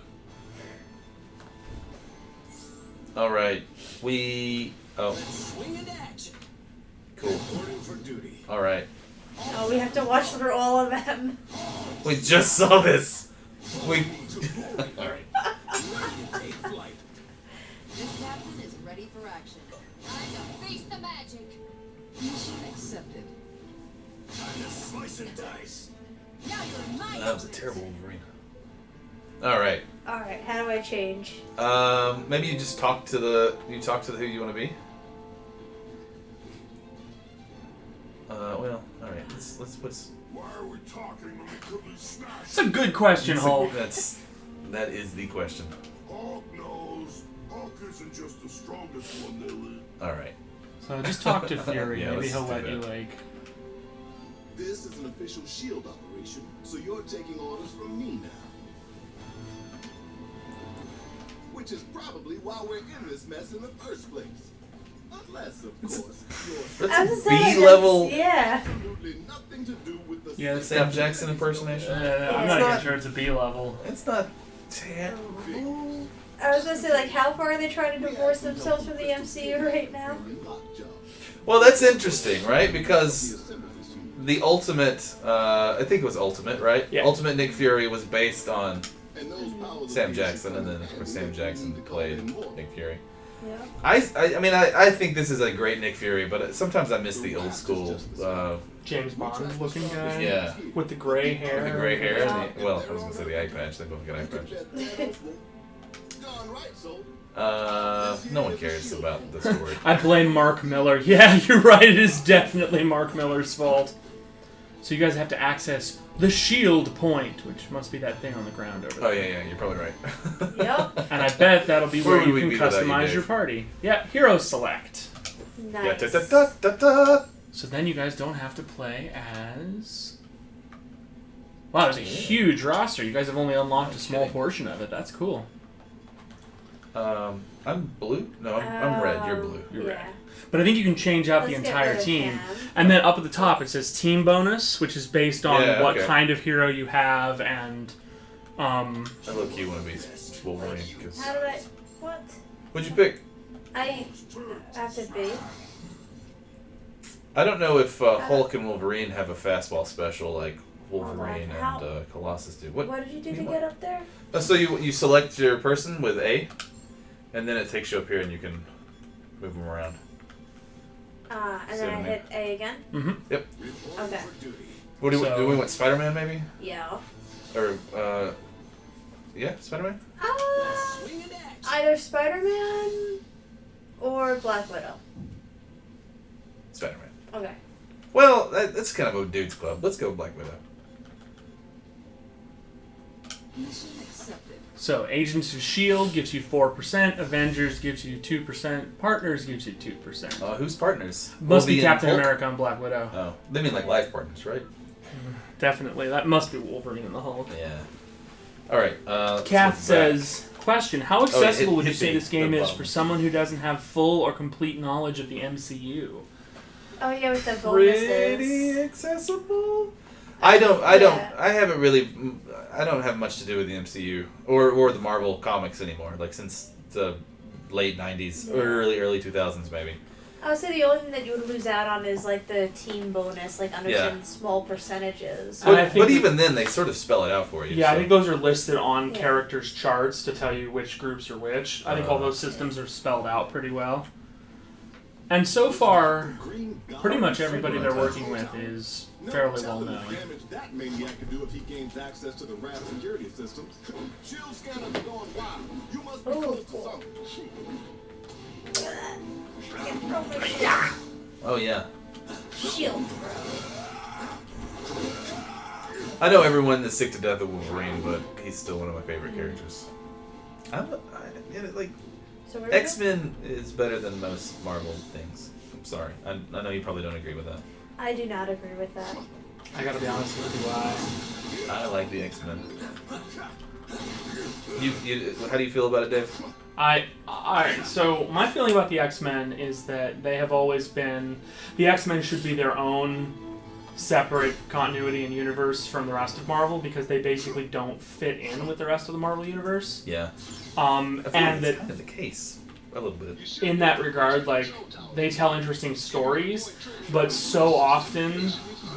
All right, we. Oh, Let's swing into action. cool. Reporting for duty. All right, Oh, we have to watch through all of them. we just saw this. We. All right. Take flight. This captain is ready for action. Time to face the magic. Mission accepted. Time to slice and dice. Now you're my That was a terrible Wolverine. All right. Alright, how do I change? Maybe you just talk to the who you want to be. Well, all right. Let's Why are we talking when we could be smashed? It's a good question, Hulk. that is the question. Hulk knows. Hulk isn't just the strongest one there is. All right. So just talk to Fury. Yeah, Maybe let's he'll do let you, that. like... This is an official SHIELD operation, so you're taking orders from me now. Which is probably why we're in this mess in the first place. Unless, of course, you're I was That's saying B that's- level. Yeah. absolutely nothing to do with the Yeah, that's Sam Jackson impersonation. I'm It's not even not- sure it's a B level. It's not terrible. I was gonna say, like, how far are they trying to divorce themselves from the MCU right now? Well, that's interesting, right? Because the Ultimate, I think it was Ultimate, right? Yeah. Ultimate Nick Fury was based on Sam Jackson, and then of course Sam Jackson played Nick Fury. Yeah. I mean, I think this is a great Nick Fury, but sometimes I miss the old school. James Bond looking guy. Yeah. With the gray hair. With the gray hair. And the, well, I was gonna say the eye patch. They both got eye patches. No one cares about the story. I blame Mark Miller. Yeah, you're right. It is definitely Mark Miller's fault. So you guys have to access the shield point, which must be that thing on the ground over there. Oh yeah, you're probably right. Yep. And I bet that'll be Where where would you we can be without you, customize Dave? your party. Yeah, hero select. Nice. Yeah, da, da, da, da, da. So then you guys don't have to play as... Wow, there's a huge roster. You guys have only unlocked a small portion of it. That's cool. I'm blue? No, I'm red. You're blue. You're Yeah. red. But I think you can change out the Let's get entire rid of team. him. And then up at the top it says team bonus, which is based on Yeah, what okay. kind of hero you have and... I low-key want to be Wolverine. Cause... How did I... What? What'd you pick? I have to be. I don't know if Hulk and Wolverine have a fastball special like Wolverine How- and Colossus do. What did you do to get up there? So you select your person with A, and then it takes you up here and you can move them around. And then I hit A again? Mm-hmm. Yep. Okay. What do, So- do we want? Spider-Man maybe? Yeah. Or yeah, Spider-Man. Either Spider-Man or Black Widow. Spider-Man. Okay. Well, that's kind of a dude's club. Let's go Black Widow. Mission accepted. So Agents of S.H.I.E.L.D. gives you 4%, Avengers gives you 2%, Partners gives you 2%. Who's partners? Must be Wolverine and Captain Hulk? America and Black Widow. Oh, they mean like life partners, right? Definitely. That must be Wolverine and the Hulk. Yeah. All right. Kath says, question, how accessible would you hit say me. this game No is problem. for someone who doesn't have full or complete knowledge of the MCU? Oh yeah, with the Pretty bonuses. accessible. I don't. I haven't really. I don't have much to do with the MCU or the Marvel comics anymore. Like since the late '90s, or early 2000s, maybe. I would say the only thing that you would lose out on is like the team bonus, like understand small percentages. And I But, think but even then, they sort of spell it out for you. Yeah, I so. think those are listed on Yeah. characters' charts to tell you which groups are which. I think all those systems are spelled out pretty well. And so far, pretty much everybody they're working with is fairly well known. Damage that maniac can do if he gains access to the RAF security systems. Shield scanners are going wild. You must be close to something. Oh yeah. Shield. I know everyone is sick to death of Wolverine, but he's still one of my favorite characters. Like So where X-Men is better than most Marvel things. I'm sorry. I know you probably don't agree with that. I do not agree with that. I gotta be honest with you, I like the X-Men. How do you feel about it, Dave? Alright, so my feeling about the X-Men is that they have always been... The X-Men should be their own separate continuity and universe from the rest of Marvel because they basically don't fit in with the rest of the Marvel universe. Yeah. And That's that kind of the case. A little bit. in that regard, like, they tell interesting stories, but so often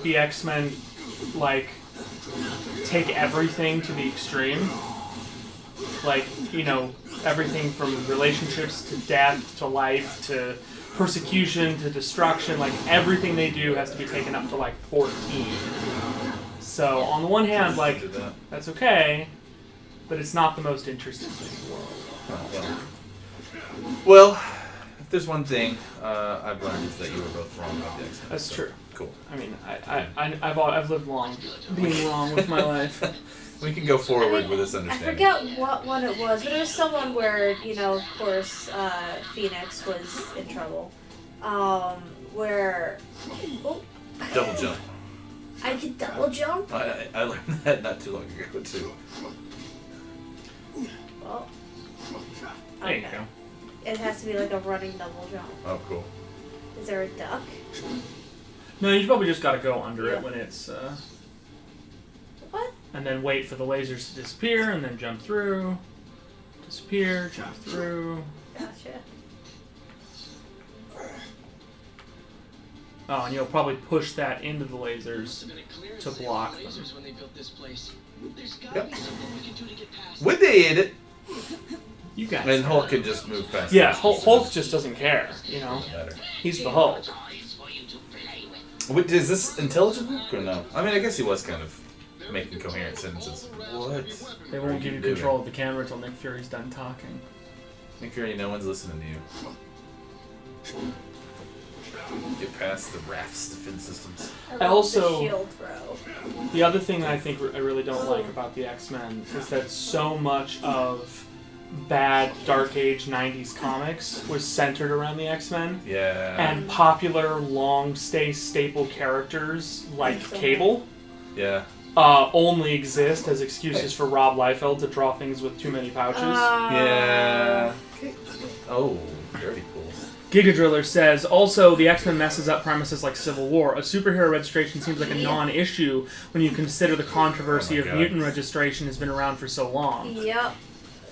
the X-Men, like, take everything to the extreme. Like, you know, everything from relationships to death to life to persecution to destruction, like, everything they do has to be taken up to, like, 14. So, on the one hand, like, that's okay, but it's not the most interesting thing in the world. Oh, yeah. Well, if there's one thing I've learned is that you were both wrong about the X-Men. That's true. Cool. I mean, I've lived long being wrong with my life. We can go forward with this I understanding. forget what one it was, but it was someone where, you know, of course, Phoenix was in trouble. Where... Oh, Double jump. I could double jump? I learned that not too long ago, too. Well, There you go. It has to be like a running double jump. Oh, cool. Is there a duck? No, you probably just gotta go under Yeah. it when it's, What? and then wait for the lasers to disappear, and then jump through to disappear, jump through. Gotcha. Oh, and you'll probably push that into the lasers to block them. Yep. Would they hit it? You guys. And Hulk can just move past. Yeah, it. Hulk just doesn't care, you know? Better. He's the Hulk. Wait, is this intelligent Hulk or no? I mean, I guess he was kind of making coherent sentences. What? They won't give you control of the camera until Nick Fury's done talking. Nick Fury, no one's listening to you. Get past the Raft's defense systems. I also- the shield throw. The other thing that I think I really don't like about the X-Men is that so much of bad Dark Age 90s comics was centered around the X-Men. Yeah. And popular long-stay staple characters like Cable Yeah. only exist as excuses for Rob Liefeld to draw things with too many pouches. Yeah. Oh, dirty pool. Giga Driller says, also, the X-Men messes up premises like Civil War. A superhero registration seems like a non-issue when you consider the controversy of mutant registration has been around for so long. Yep.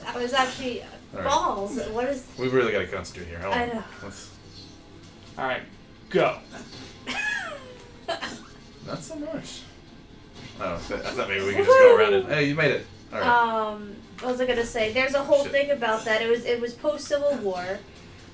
That was actually Right. balls. What is... We really got to concentrate here. Hold on. I know. Alright, go. Not so much. Oh, I thought maybe we could just go around it. Hey, you made it. All right. What was I gonna say? There's a whole thing about that. It was post Civil War,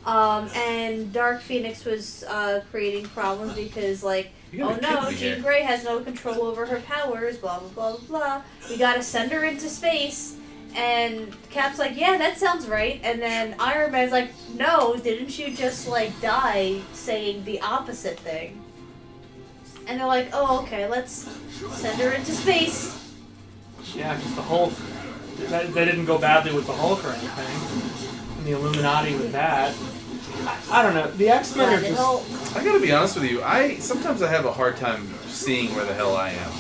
and Dark Phoenix was creating problems because like, You oh gotta kid no, me Jean here. Grey has no control over her powers. Blah blah blah blah blah. We gotta send her into space. And Cap's like, yeah, that sounds right. And then Iron Man's like, no, didn't you just like die saying the opposite thing? And they're like, oh, okay, let's send her into space. Yeah, because the Hulk, they didn't go badly with the Hulk or anything. And the Illuminati with that. I don't know. The X-Men are just... I gotta be honest with you. Sometimes I have a hard time seeing where the hell I am.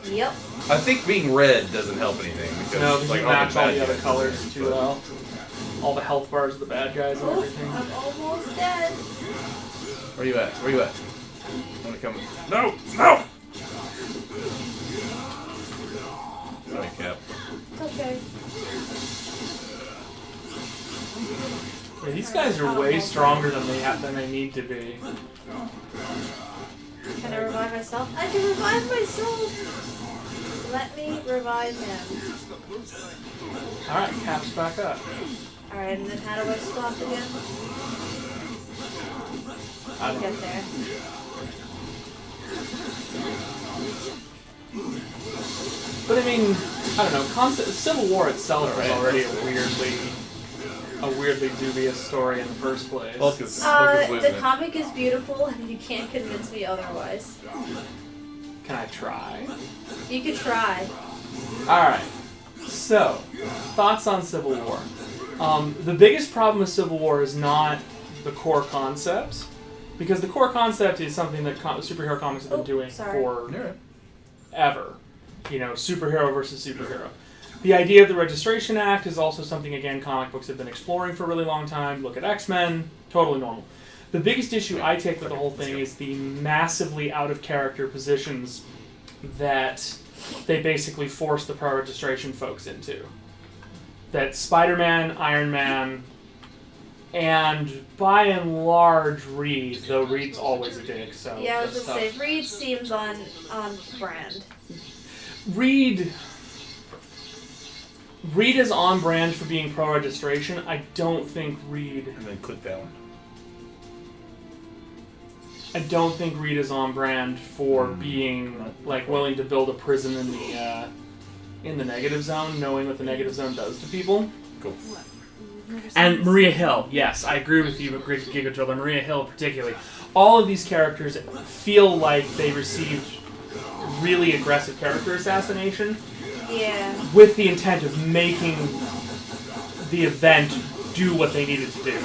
Yep. I think being red doesn't help anything because No, it's because like you all match all bad the other guys, colors too but- well. All the health bars of the bad guys and Oh, everything. I'm almost dead. Where you at? Where you at? I'm gonna come. No! No! Sorry, Cap. It's okay. Yeah, these guys are way stronger than they need to be. Can I revive myself? I can revive myself! Let me revive him. Alright, Cap's back up. Alright, and then how do I stop again? I don't Get there. But I mean, I don't know. Civil War itself is already a weirdly dubious story in the first place. Hulk is The losing it. comic is beautiful, and you can't convince me otherwise. Can I try? You could try. Alright. So, thoughts on Civil War. The biggest problem with Civil War is not the core concept, because the core concept is something that superhero comics have been doing for ever. You know, superhero versus superhero. The idea of the Registration Act is also something, again, comic books have been exploring for a really long time. Look at X-Men, totally normal. The biggest issue I take with the whole thing is the massively out-of-character positions that they basically force the pro-registration folks into. That Spider-Man, Iron Man, and by and large Reed, though Reed's always a dick, so... Yeah, I was that's gonna tough. say, Reed seems on brand. Reed is on brand for being pro-registration. I don't think Reed... And then click that one. I don't think Reed is on brand for being like willing to build a prison in the negative zone, knowing what the negative zone does to people. Cool. And Maria Hill, yes, I agree with you, Giga Driller. Maria Hill particularly. All of these characters feel like they received really aggressive character assassination. Yeah. With the intent of making the event do what they needed to do.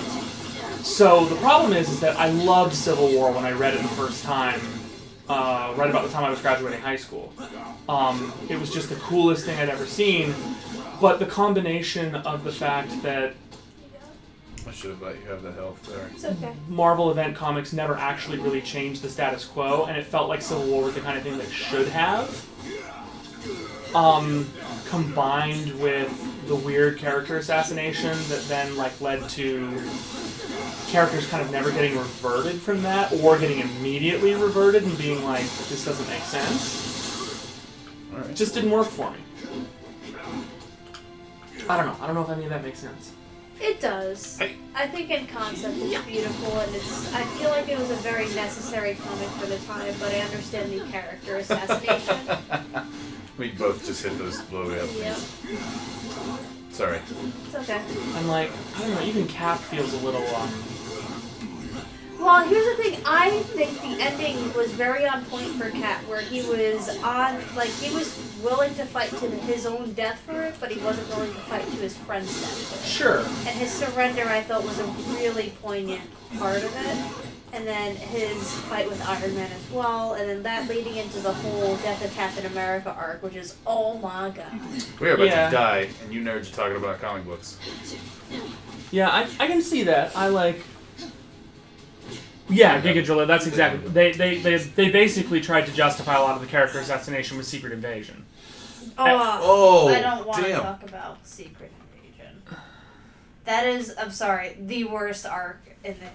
So the problem is that I loved Civil War when I read it the first time, right about the time I was graduating high school. It was just the coolest thing I'd ever seen, but the combination of the fact that I should have let you have the health there. It's okay. Marvel Event Comics never actually really changed the status quo, and it felt like Civil War was the kind of thing that should have. Combined with the weird character assassination that then like led to characters kind of never getting reverted from that, or getting immediately reverted and being like, this doesn't make sense. Alright. It just didn't work for me. I don't know. I don't know if any of that makes sense. It does. I think in concept it's beautiful, and I feel like it was a very necessary comic for the time, but I understand the character assassination. We both just hit those blow up. Yep. Sorry. It's okay. I'm like, I don't know, even Cap feels a little Well, here's the thing. I think the ending was very on point for Cat, where he was he was willing to fight to his own death for it, but he wasn't willing to fight to his friend's death for it. Sure. And his surrender, I thought, was a really poignant part of it. And then his fight with Iron Man as well, and then that leading into the whole Death of Captain America arc, which is, oh my god. We are about to die, and you nerds are talking about comic books. Yeah, I can see that. I like... Yeah, Giga Driller, that's exactly... They basically tried to justify a lot of the character assassination with Secret Invasion. Oh, I don't want to talk about Secret Invasion. That is, I'm sorry, the worst arc in the...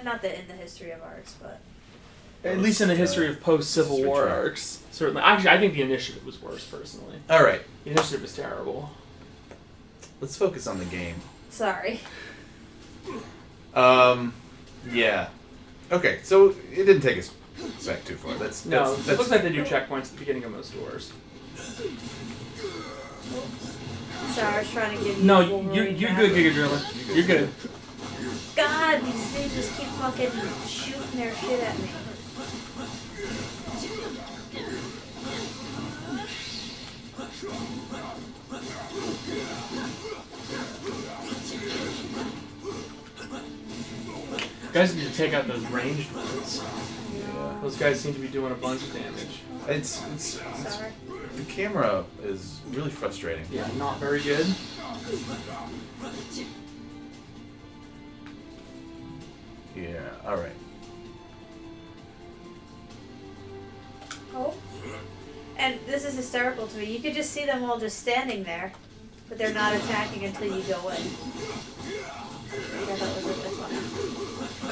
not in the history of arcs, but... At least in the history of post-Civil War arcs. Certainly. Actually, I think the Initiative was worse, personally. Alright. The Initiative was terrible. Let's focus on the game. Sorry. Yeah. Okay, so it didn't take us back too far. That's it looks like they do checkpoints at the beginning of most doors. Sorry, I was trying to give you... No, you're good, Giga Driller. You're good. God, these things just keep fucking shooting their shit at me. Guys need to take out those ranged ones. Yeah. Those guys seem to be doing a bunch of damage. It's the camera is really frustrating. Yeah, not very good. Yeah, alright. Oh. And this is hysterical to me. You could just see them all just standing there, but they're not attacking until you go in. Yeah, that was really funny.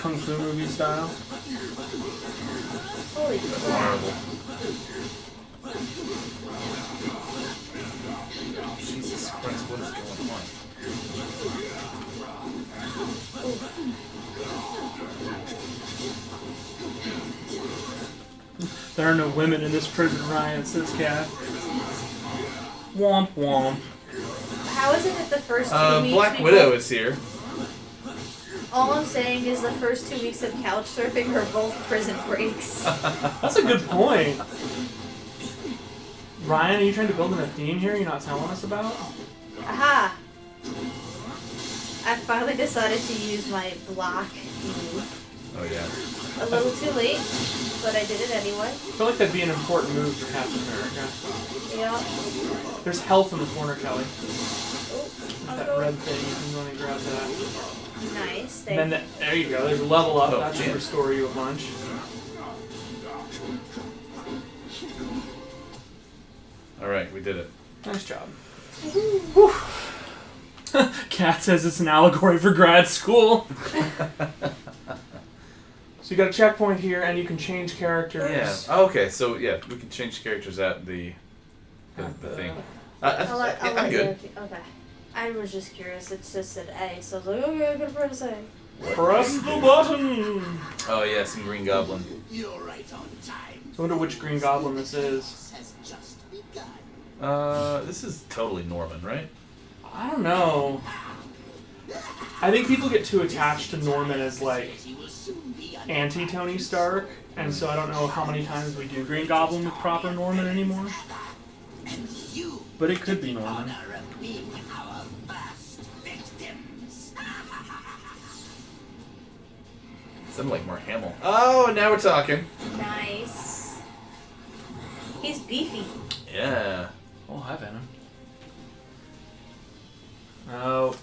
Kung Fu movie style. Holy crap. Jesus Christ, what is going on? There are no women in this prison, Ryan, says Cat. Womp womp. How is it that the first 2 weeks... Black Widow is here. All I'm saying is the first 2 weeks of couch surfing are both prison breaks. That's a good point. Ryan, are you trying to build in a theme here you're not telling us about? Aha! I finally decided to use my block move. Oh yeah. A little too late, but I did it anyway. I feel like that'd be an important move for Captain America. Yeah. There's health in the corner, Kelly. Oh, That red thing, you can go and grab that. Nice, And then there you go, there's a level up, that should damn. restore you a bunch. Alright, we did it. Nice job. Kat says it's an allegory for grad school. So you got a checkpoint here, and you can change characters. Yeah. Oh, okay, so yeah, we can change characters at the thing. I'm good. Okay. I was just curious. It just said A, so I was like, okay, I'm gonna press A. Press the button! Oh yeah, some Green Goblin. You're right on time. I wonder which Green Goblin this is. Has just begun. This is totally Norman, right? I don't know. I think people get too attached to Norman as like anti-Tony Stark, and so I don't know how many times we do Green Goblin with proper Norman anymore. But it could be Norman. Something like Mark Hamill. Oh, now we're talking. Nice. He's beefy. Yeah. Oh, hi, Venom. Oh.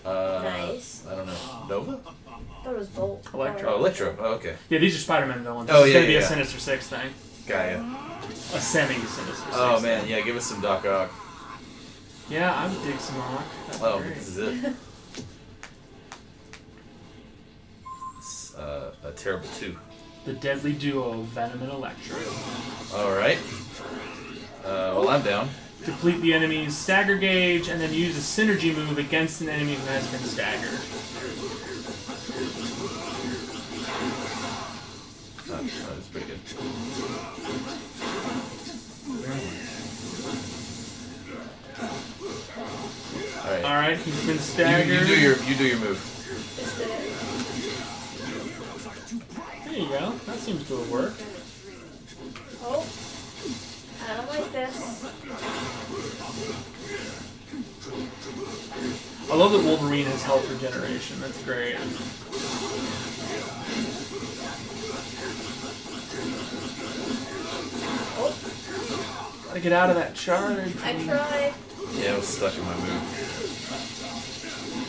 Nice. I don't know. Nova? I thought it was Bolt. Electro. Oh, Electro. Oh, okay. Yeah, these are Spider-Man villains. Oh, It's yeah, gonna be yeah. a Sinister Six thing. Got ya. A semi-Sinister Six. Oh man, yeah. Give us some Doc Ock. Yeah, I would dig some Mach. That'd be Oh, great. this is it. It's a terrible 2. The deadly duo, Venom and Electro. Alright. Well, I'm down. Deplete the enemy's stagger gauge, and then use a synergy move against an enemy who has been staggered. That's pretty good. Alright. Alright, he's been staggered. You do your move. Just did it. There you go. That seems to have worked. Oh. I don't like this. I love that Wolverine has health regeneration. That's great. Oh, Gotta get out of that charge. I tried. Yeah, I was stuck in my move.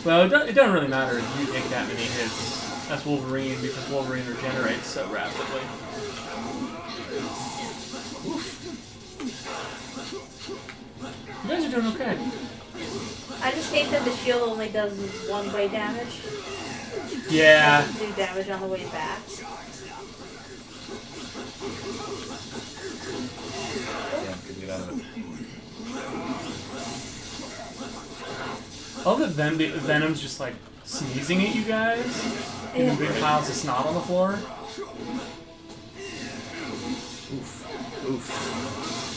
Well, it doesn't really matter if you take that many hits. That's Wolverine, because Wolverine regenerates so rapidly. You guys are doing okay. I just hate that the shield only does one-way damage. Yeah. It doesn't do damage on the way back. Yeah, couldn't get out of it. I love that Venom's just like sneezing at you guys. Leaving big piles of snot on the floor. Oof.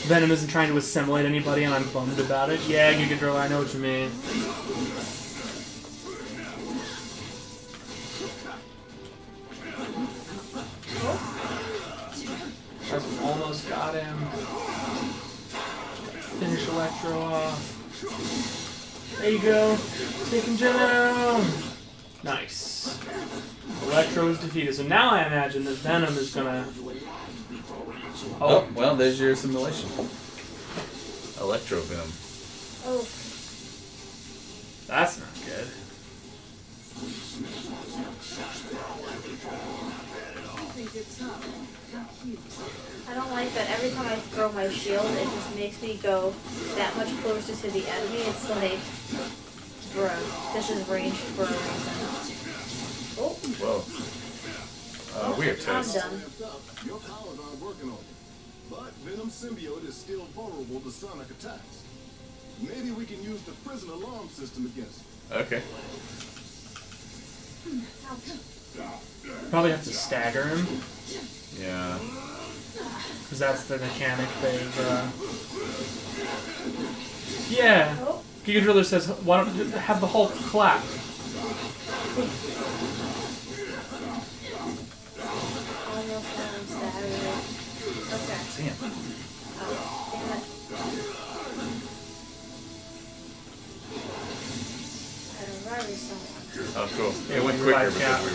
Venom isn't trying to assimilate anybody, and I'm bummed about it. Yeah, Giga Driller, I know what you mean. I've almost got him. Finish Electro off. There you go. Take him down. Nice. Electro is defeated. So now I imagine that Venom is gonna. Oh, well, there's your simulation. Electro Venom. Oh, That's not good. I don't like that. Every time I throw my shield, it just makes me go that much closer to the enemy. It's like, bro, this is ranged for a reason. Oh, Whoa. We are I'm toast. done. Your powers aren't working on you. But Venom symbiote is still vulnerable to sonic attacks. Maybe we can use the prison alarm system against it. Okay. Probably have to stagger him, Yeah. because that's the mechanic they've. Yeah. Oh, Giga Driller says, why don't you have the Hulk clap? almost had him staggered. Okay. Damn. Oh, damn it. I revived someone. Oh, cool. It went quicker because we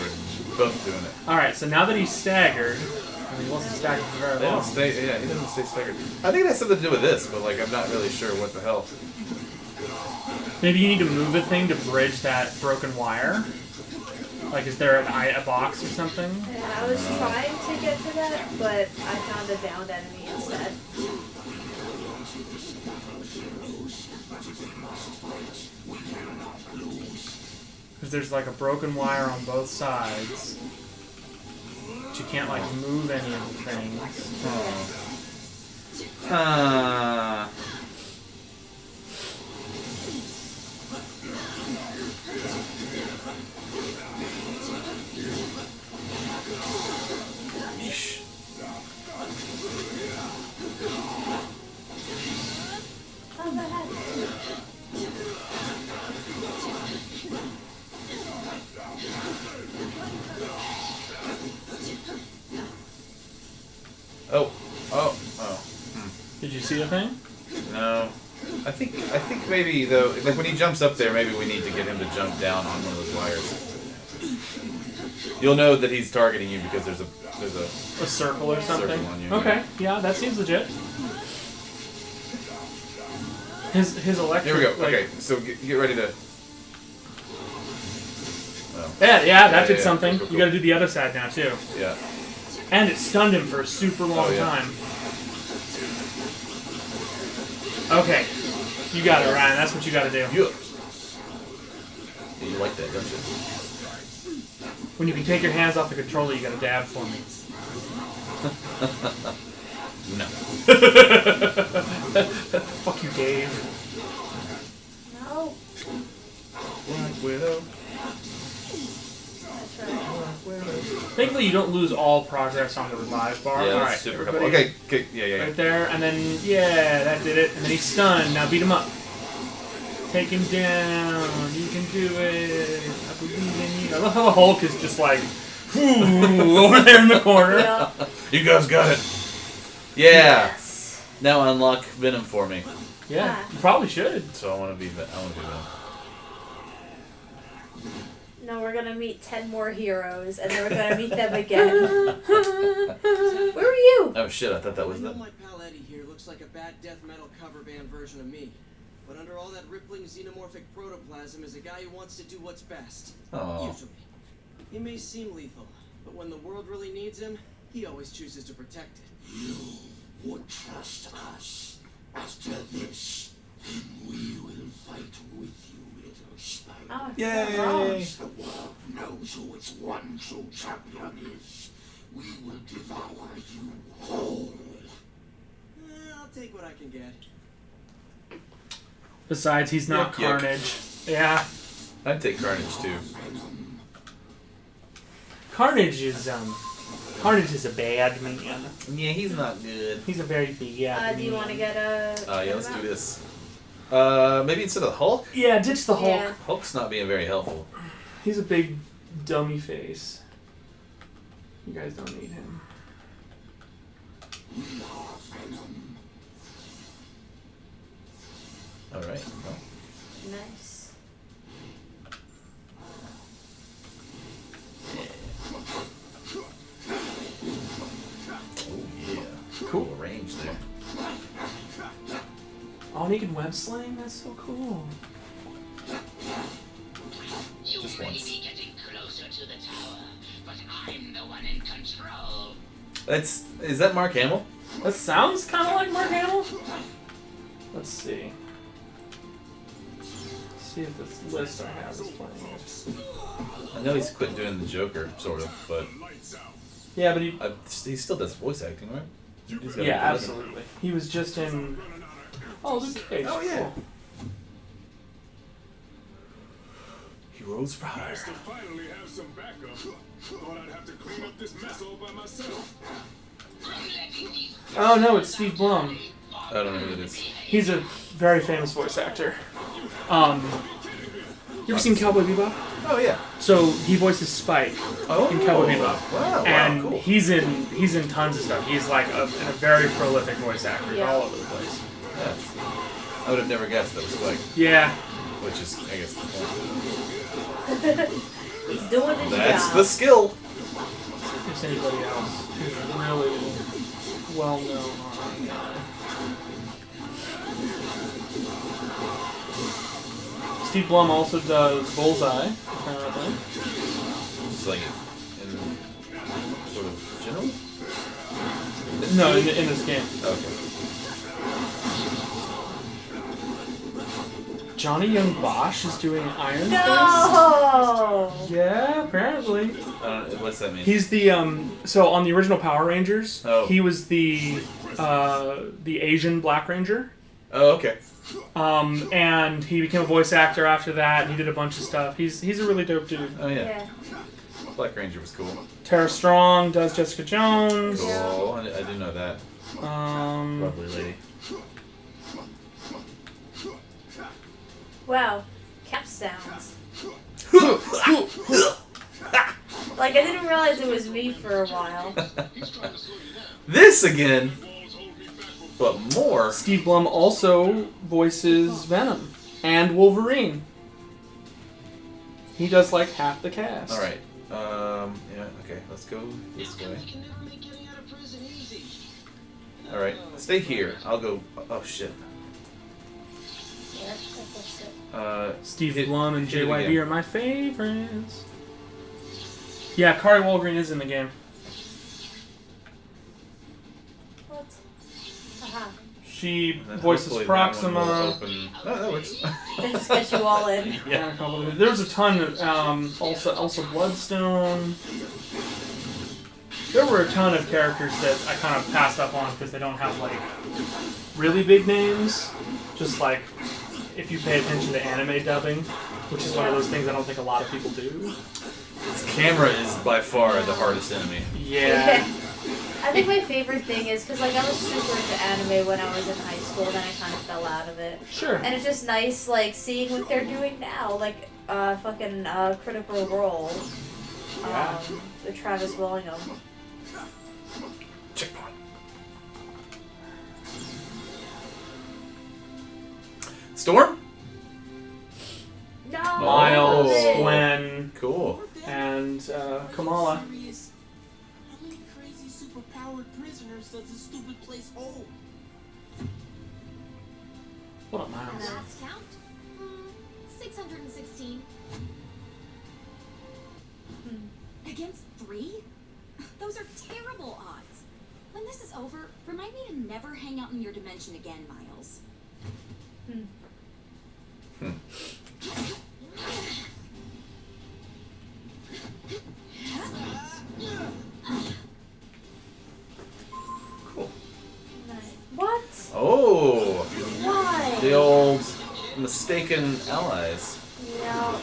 were both doing it. Alright, so now that he's staggered, I mean, he wasn't staggered for very They long. don't stay. Yeah, he doesn't stay staggered. I think it has something to do with this, but like I'm not really sure what the hell. Maybe you need to move a thing to bridge that broken wire. Like, is there a box or something? Yeah, I was trying to get to that, but I found a downed enemy instead. Because there's like a broken wire on both sides. But you can't like move any of the things. Oh, the heck. Did you see the thing? No. I think maybe though, like when he jumps up there, maybe we need to get him to jump down on one of those wires. You'll know that he's targeting you because there's a A circle or something? circle on you. Okay, yeah, that seems legit. His electric. Here we go. like- Okay, so get ready to. Well, Yeah, that did yeah, something. cool. You gotta do the other side now, too. yeah. And it stunned him for a super long Oh, yeah. time. Okay. You got it, Ryan. That's what you got to do. Yeah. You like that, don't you? When you can take your hands off the controller, you got to dab for me. No. Fuck you, Dave. No. Black Widow. That's right. Thankfully, you don't lose all progress on the revive bar. Yeah, All that's right, super everybody, helpful. Okay, yeah. right there, and then yeah, that did it. And then he's stunned. Now beat him up. Take him down. You can do it. I believe in you. I love how the Hulk is just like over there in the corner. Yeah. You guys got it. Yeah. Yes. Now unlock Venom for me. Yeah, you probably should. So I want to be Venom. No, we're gonna meet 10 more heroes, and then we're gonna meet them again. Where were you? Oh shit! I thought that I was know them. my pal Eddie here looks like a bad death metal cover band version of me. But under all that rippling xenomorphic protoplasm is a guy who wants to do what's best. Aw. Usually. He may seem lethal, but when the world really needs him, he always chooses to protect it. You would trust us. After this, then we will fight with you, little spider. Oh, Yay! Once the world knows who its one true champion is, we will devour you whole. I'll take what I can get. Besides, he's not Yuck, yuck. Carnage. Yeah, I'd take Carnage too. Carnage is a bad man. Yeah, he's not good. He's a very bad man. do you want to get a... Yeah, let's do this. Maybe instead of Hulk? Yeah, ditch the Hulk. Yeah. Hulk's not being very helpful. He's a big dummy face. You guys don't need him. Alright, well. Nice. Oh yeah. Cool range there. Oh, and he can web sling? That's so cool. Just once. Be getting closer to the tower, but I'm the one in control. Is that Mark Hamill? That sounds kind of like Mark Hamill. Let's see. Let's see if this list I have is playing it. I know he's quit doing the Joker, sort of, but Yeah, but he still does voice acting, right? He's got a yeah, good living. absolutely. He was just in. Oh, Luke Cage. Oh, yeah. Cool. Heroes for hire. Nice to finally have some backup. Thought I'd have to clean up this mess all by myself. Oh no, it's Steve Blum. I don't know who it is. He's a very famous voice actor. You ever seen Cowboy Bebop? Oh yeah. So he voices Spike in Cowboy Bebop, Wow, and cool. he's in tons of stuff. He's like a very prolific voice actor. He's Yeah. all over the place. Yeah. I would have never guessed that was Spike, Yeah. which is, I guess, the point. He's doing his That's job. the skill. If there's anybody else who's really well known on Steve Blum also does Bullseye, apparently. Just like in sort of general. No, in this game. Okay. Johnny Young Bosch is doing Iron No! Fist. Yeah, apparently. What's that mean? He's the so on the original Power Rangers, Oh. he was the Asian Black Ranger. Oh, okay. And he became a voice actor after that, and he did a bunch of stuff. He's a really dope dude. Oh yeah. Yeah. Black Ranger was cool. Tara Strong does Jessica Jones. Cool. I didn't know that. Lovely lady. Wow. Cap sounds. Like, I didn't realize it was me for a while. This again, but more. Steve Blum also voices Venom and Wolverine. He does like half the cast. All right. Yeah. Okay. Let's go this way. You can never make getting out of prison easy. All right. Stay here. I'll go. Oh shit. Yeah, that's it. Steve Hit- Blum and hit it JYB again. are my favorites. Yeah, Kari Walgreen is in the game. What? Aha. She And then voices hopefully that one will Proxima. open- Oh, that works. They just get you all in. Yeah, a couple of, there was a ton of, also Bloodstone. There were a ton of characters that I kind of passed up on because they don't have, like, really big names. Just, like, if you pay attention to anime dubbing, which is one of those things I don't think a lot of people do. This camera is by far the hardest enemy. Yeah. I think my favorite thing is because like I was super into anime when I was in high school, then I kind of fell out of it. Sure. And it's just nice like seeing what they're doing now, like fucking Critical Role, Yeah. with Travis Willingham. Checkpoint. Storm? No. Miles, Oh. Gwen, Cool. and Kamala. How many crazy superpowered prisoners does this stupid place hold? What up, Miles? Last count? 616. Against 3? Those are terrible odds. When this is over, remind me to never hang out in your dimension again, Miles. Cool. What? Oh, Why? the old mistaken allies. Yeah.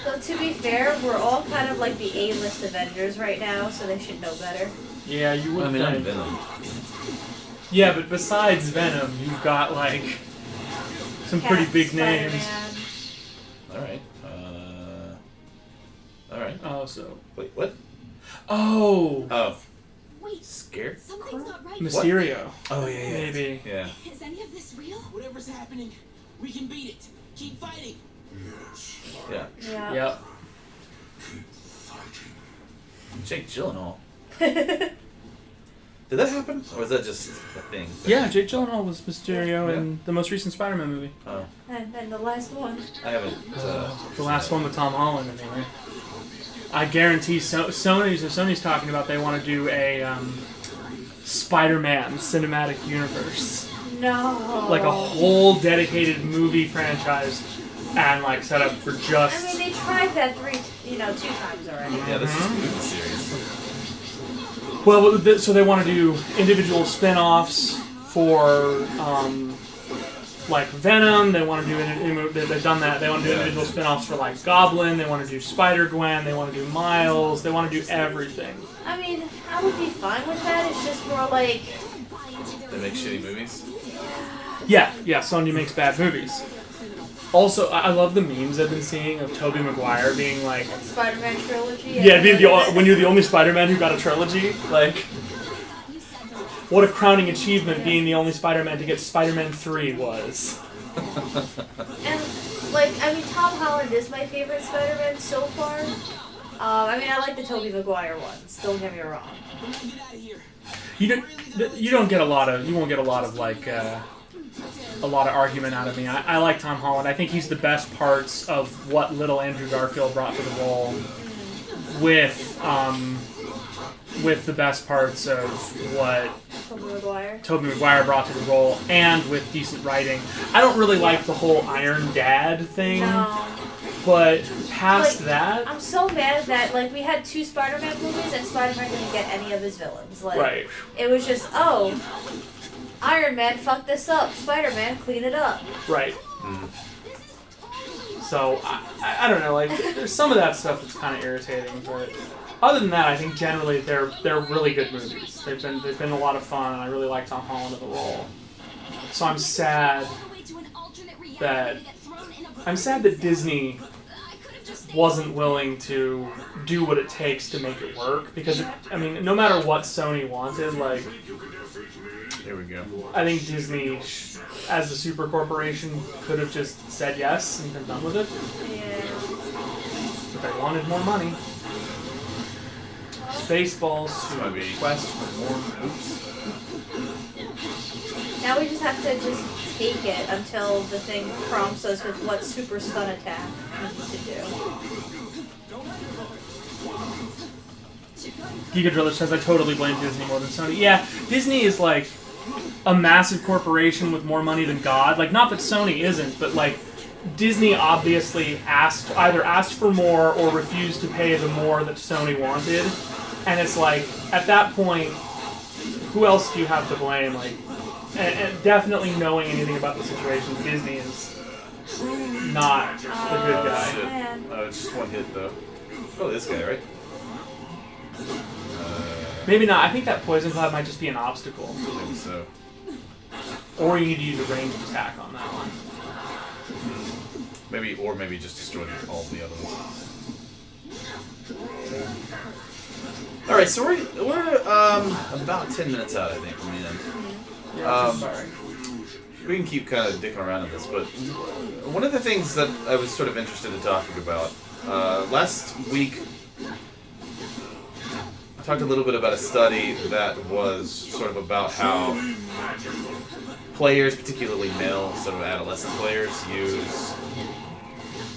So to be fair, we're all kind of like the A-list Avengers right now, so they should know better. Yeah, you would I mean, I'm think. Venom. Yeah, but besides Venom, you've got like some pretty Cap, big names. Spider-Man. All right. All right. Oh, so. Wait, what? Oh! Oh, Wait, scared? something's not right. Mysterio. Oh yeah, yeah. Maybe. Yeah. Is any of this real? Whatever's happening, we can beat it. Keep fighting. Yeah. Yeah. Yep. Jake Gyllenhaal. Did that happen, or was that just a thing? Yeah, Jake Gyllenhaal was Mysterio Yeah. in the most recent Spider-Man movie. Oh, And then the last one. I haven't. The last one with Tom Holland, anyway. I guarantee Sony's talking about they want to do a Spider-Man cinematic universe. No. Like a whole dedicated movie franchise and like set up for just... I mean, they tried that 2 times already. Yeah, this is a movie series. Well, so they want to do individual spin-offs for like Venom. They want to do they've done that. They want to do individual spin-offs for like Goblin. They want to do Spider-Gwen. They want to do Miles. They want to do everything. I mean, I would be fine with that. It's just more like, They make shitty movies. Yeah. Sony makes bad movies. Also, I love the memes I've been seeing of Tobey Maguire being like, Spider-Man trilogy. yeah, when you're the only Spider-Man who got a trilogy, like, what a crowning achievement being the only Spider-Man to get Spider-Man 3 was. And, like, I mean, Tom Holland is my favorite Spider-Man so far. I mean, I like the Tobey Maguire ones. Don't get me wrong. Get out of here. You won't get a lot of like a lot of argument out of me. I like Tom Holland. I think he's the best parts of what little Andrew Garfield brought to the role, with the best parts of what Tobey Maguire brought to the role, and with decent writing. I don't really like the whole Iron Dad thing. No. But past Like, that, I'm so mad that, like, we had 2 Spider-Man movies and Spider-Man didn't get any of his villains. Like, right. It was just, oh, Iron Man fucked this up. Spider-Man, clean it up. Right. So, I don't know, like, there's some of that stuff that's kind of irritating, but other than that, I think generally they're really good movies. They've been a lot of fun, and I really like Tom Holland in the role. So I'm sad that Disney wasn't willing to do what it takes to make it work, because, I mean, no matter what Sony wanted, like, Here we go. I think Disney, as a super corporation, could have just said yes and been done with it. Yeah. But they wanted more money. Spaceballs to request for more. Oops. Now we just have to just take it until the thing prompts us with what super stun attack we need to do. Giga Driller says I totally blame Disney more than Sony. Yeah, Disney is like, a massive corporation with more money than God. Like, not that Sony isn't, but like Disney obviously either asked for more or refused to pay the more that Sony wanted. And it's like, at that point, who else do you have to blame? Like, and definitely knowing anything about the situation, Disney is not the good guy. Shit. Man. It's just one hit though. Oh, this guy, right? Maybe not. I think that poison cloud might just be an obstacle. Maybe so. Or you need to use a ranged attack on that one. Maybe just destroy all the other ones. All right, so we're about 10 minutes out, I think, from the end. We can keep kind of dicking around in this, but one of the things that I was sort of interested in talking about last week, I talked a little bit about a study that was sort of about how players, particularly male sort of adolescent players, use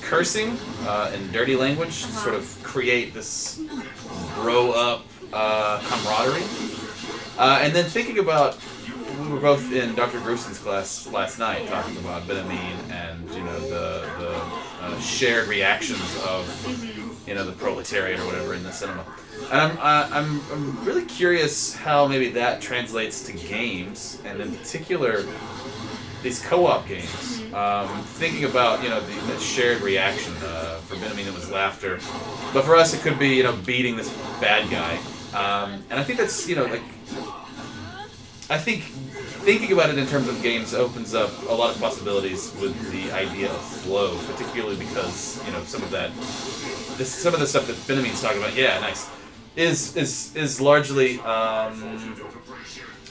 cursing and dirty language to sort of create this grow-up camaraderie. And then thinking about, we were both in Dr. Grusin's class last night talking about Benjamin and, you know, the shared reactions of, you know, the proletariat or whatever in the cinema. And I'm really curious how maybe that translates to games, and in particular these co-op games. Thinking about, you know, the shared reaction. For Benjamin it was laughter, but for us it could be, you know, beating this bad guy. And I think that's, you know, like, I think thinking about it in terms of games opens up a lot of possibilities with the idea of flow, particularly because, you know, some of the stuff that Benjamin's talking about, yeah, nice, is largely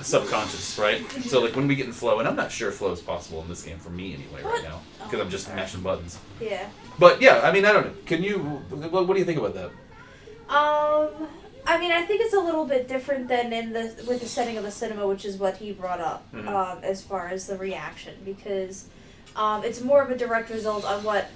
subconscious, right? So like when we get in flow, and I'm not sure flow is possible in this game for me anyway right now, because I'm just mashing buttons. Yeah. But yeah, I mean, I don't know. Can you? What do you think about that? I mean, I think it's a little bit different than with the setting of the cinema, which is what he brought up, as far as the reaction, because it's more of a direct result on what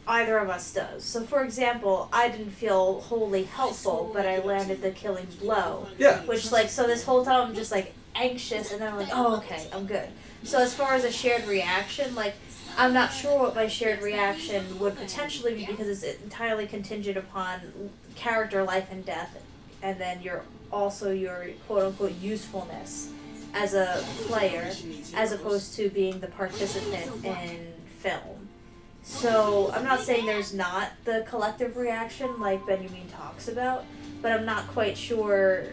either of us does. So, for example, I didn't feel wholly helpful, but I landed the killing blow. Yeah. Which, like, so this whole time I'm just, like, anxious, and then I'm like, oh, okay, I'm good. So as far as a shared reaction, like, I'm not sure what my shared reaction would potentially be, because it's entirely contingent upon character life and death, and then your quote-unquote usefulness as a player, as opposed to being the participant in film. So I'm not saying there's not the collective reaction like Benjamin talks about, but I'm not quite sure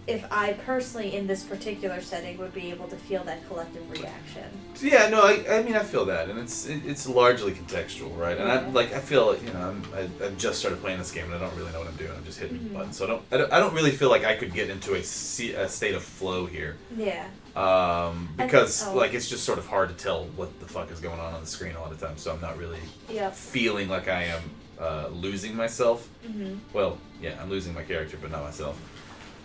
if I personally, in this particular setting, would be able to feel that collective reaction. Yeah, no, I mean, I feel that, and it's largely contextual, right? And I feel, you know, I've just started playing this game, and I don't really know what I'm doing. I'm just hitting buttons, so I don't really feel like I could get into a state of flow here. Yeah. Because like it's just sort of hard to tell what the fuck is going on the screen a lot of times, so I'm not really feeling like I am losing myself. Well, yeah, I'm losing my character, but not myself.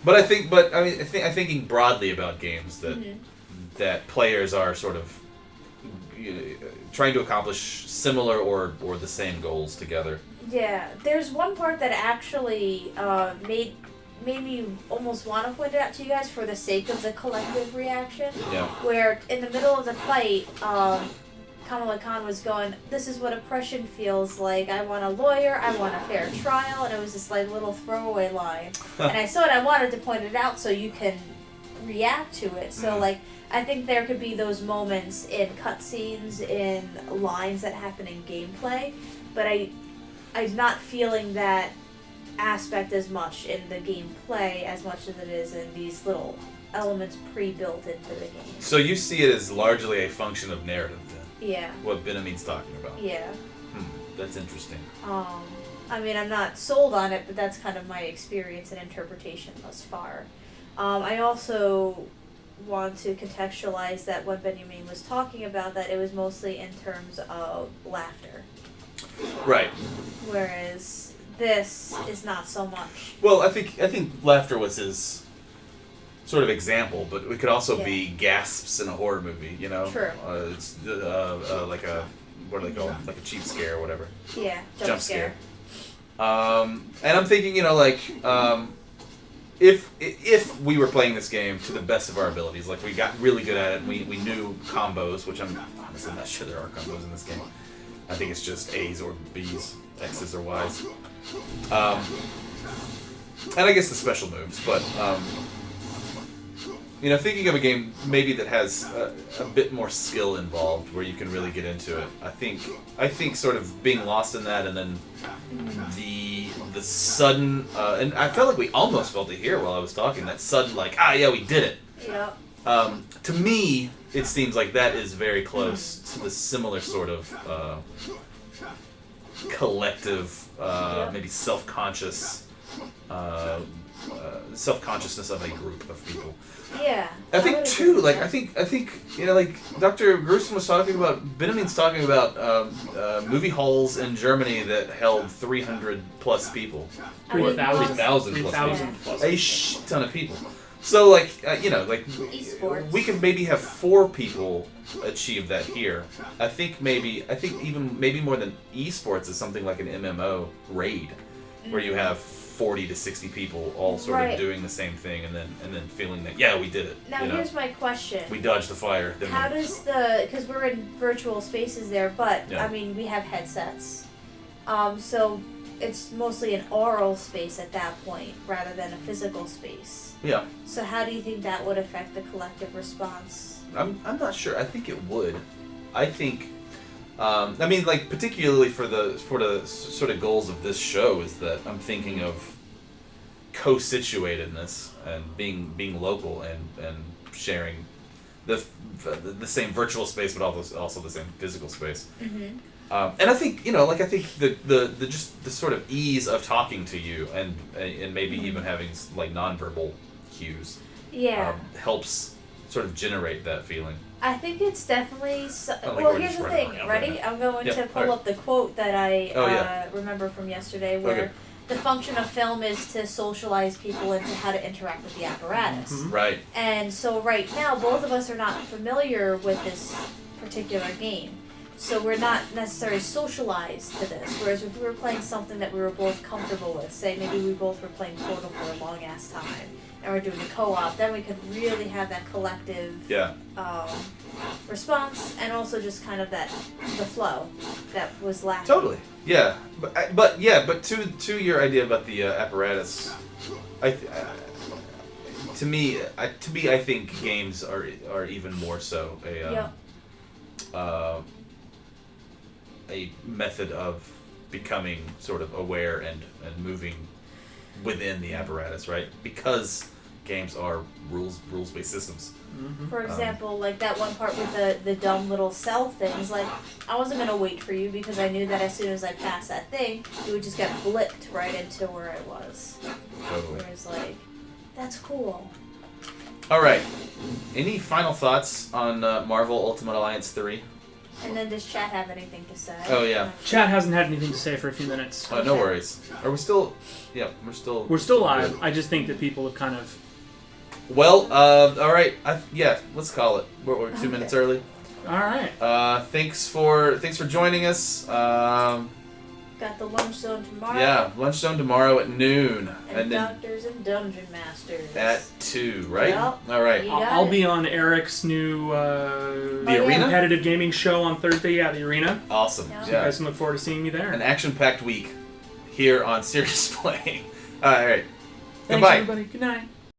But I'm thinking broadly about games that players are sort of trying to accomplish similar or the same goals together. Yeah, there's one part that actually made me almost want to point it out to you guys for the sake of the collective reaction. Yeah. Where in the middle of the fight, Kamala Khan was going, "This is what oppression feels like. I want a lawyer. I want a fair trial." And it was this like little throwaway line. And I saw it. I wanted to point it out so you can react to it. So like, I think there could be those moments in cutscenes, in lines that happen in gameplay, but I'm not feeling that aspect as much in the gameplay as much as it is in these little elements pre-built into the game. So you see it as largely a function of narrative then? Yeah. What Benjamin's talking about? Yeah. That's interesting. I mean, I'm not sold on it, but that's kind of my experience and interpretation thus far. I also want to contextualize that when Benjamin was talking about that, it was mostly in terms of laughter. Right. Whereas this is not so much. Well, I think laughter was his sort of example, but it could also be gasps in a horror movie, you know? True. It's like a, what do they call it? Like a cheap scare or whatever. Yeah, jump scare. And I'm thinking, you know, like, if we were playing this game to the best of our abilities, like we got really good at it, and we knew combos, which I'm honestly not sure there are combos in this game. I think it's just A's or B's, X's or Y's. And I guess the special moves, but thinking of a game maybe that has a bit more skill involved, where you can really get into it. I think sort of being lost in that, and then the sudden, and I felt like we almost felt it here while I was talking. That sudden, like, yeah, we did it. Yeah. To me, it seems like that is very close to the similar sort of collective, maybe self-conscious. Self-consciousness of a group of people. Yeah. I think too. Like I think like Dr. Gruson was talking about. Benjamin's talking about movie halls in Germany that held 300 plus people. 3,000 plus. A shit ton of people. So like Esports. we could maybe have 4 people achieve that here. I think even more than esports is something like an MMO raid, where you have 40 to 60 people all sort of doing the same thing, and then feeling that we did it. Now here's my question. We dodged the fire. How does because we're in virtual spaces there, but Yeah. I mean we have headsets, so it's mostly an oral space at that point rather than a physical space. Yeah. So how do you think that would affect the collective response? I'm not sure. I think it would. I think. I mean, like particularly for the sort of goals of this show is that I'm thinking of co-situatedness and being local and sharing the same virtual space, but also the same physical space. Mm-hmm. And I think the just the sort of ease of talking to you and maybe even having like nonverbal cues helps sort of generate that feeling. I think it's definitely... Like well, we're here's just the running thing. around Ready? right now. I'm going to pull alright. up the quote that I Oh, remember from yesterday, where the function of film is to socialize people into how to interact with the apparatus. Mm-hmm. Right. And so right now, both of us are not familiar with this particular game. So we're not necessarily socialized to this. Whereas if we were playing something that we were both comfortable with, say maybe we both were playing Portal for a long ass time, and we're doing a co-op, then we could really have that collective response, and also just kind of the flow that was lacking. Totally. Yeah. But to your idea about the apparatus, to me, I think games are even more so a method of becoming sort of aware and moving within the apparatus, right? Because games are rules-based systems. Mm-hmm. For example, like that one part with the dumb little cell things, like I wasn't gonna wait for you because I knew that as soon as I passed that thing, you would just get blipped right into where I was. Totally. Whereas like, that's cool. All right. Any final thoughts on Marvel Ultimate Alliance 3? And then does chat have anything to say? Oh, yeah. Chat hasn't had anything to say for a few minutes. Oh, no worries. Are we still... Yeah, we're still... We're still live. I just think that people have kind of... Well, all right. Let's call it. We're 2 minutes early. All right. Thanks for joining us. Got the lunch zone tomorrow. Yeah, lunch zone tomorrow at noon. And then Doctors and Dungeon Masters. at 2, right? Yep. All right. You got I'll it. be on Eric's new The Arena? competitive gaming show on Thursday. Yeah, the Arena. Awesome. Yeah. So you guys can look forward to seeing me there. An action-packed week here on Serious Playing. All right. Thanks, Goodbye. everybody. Good night.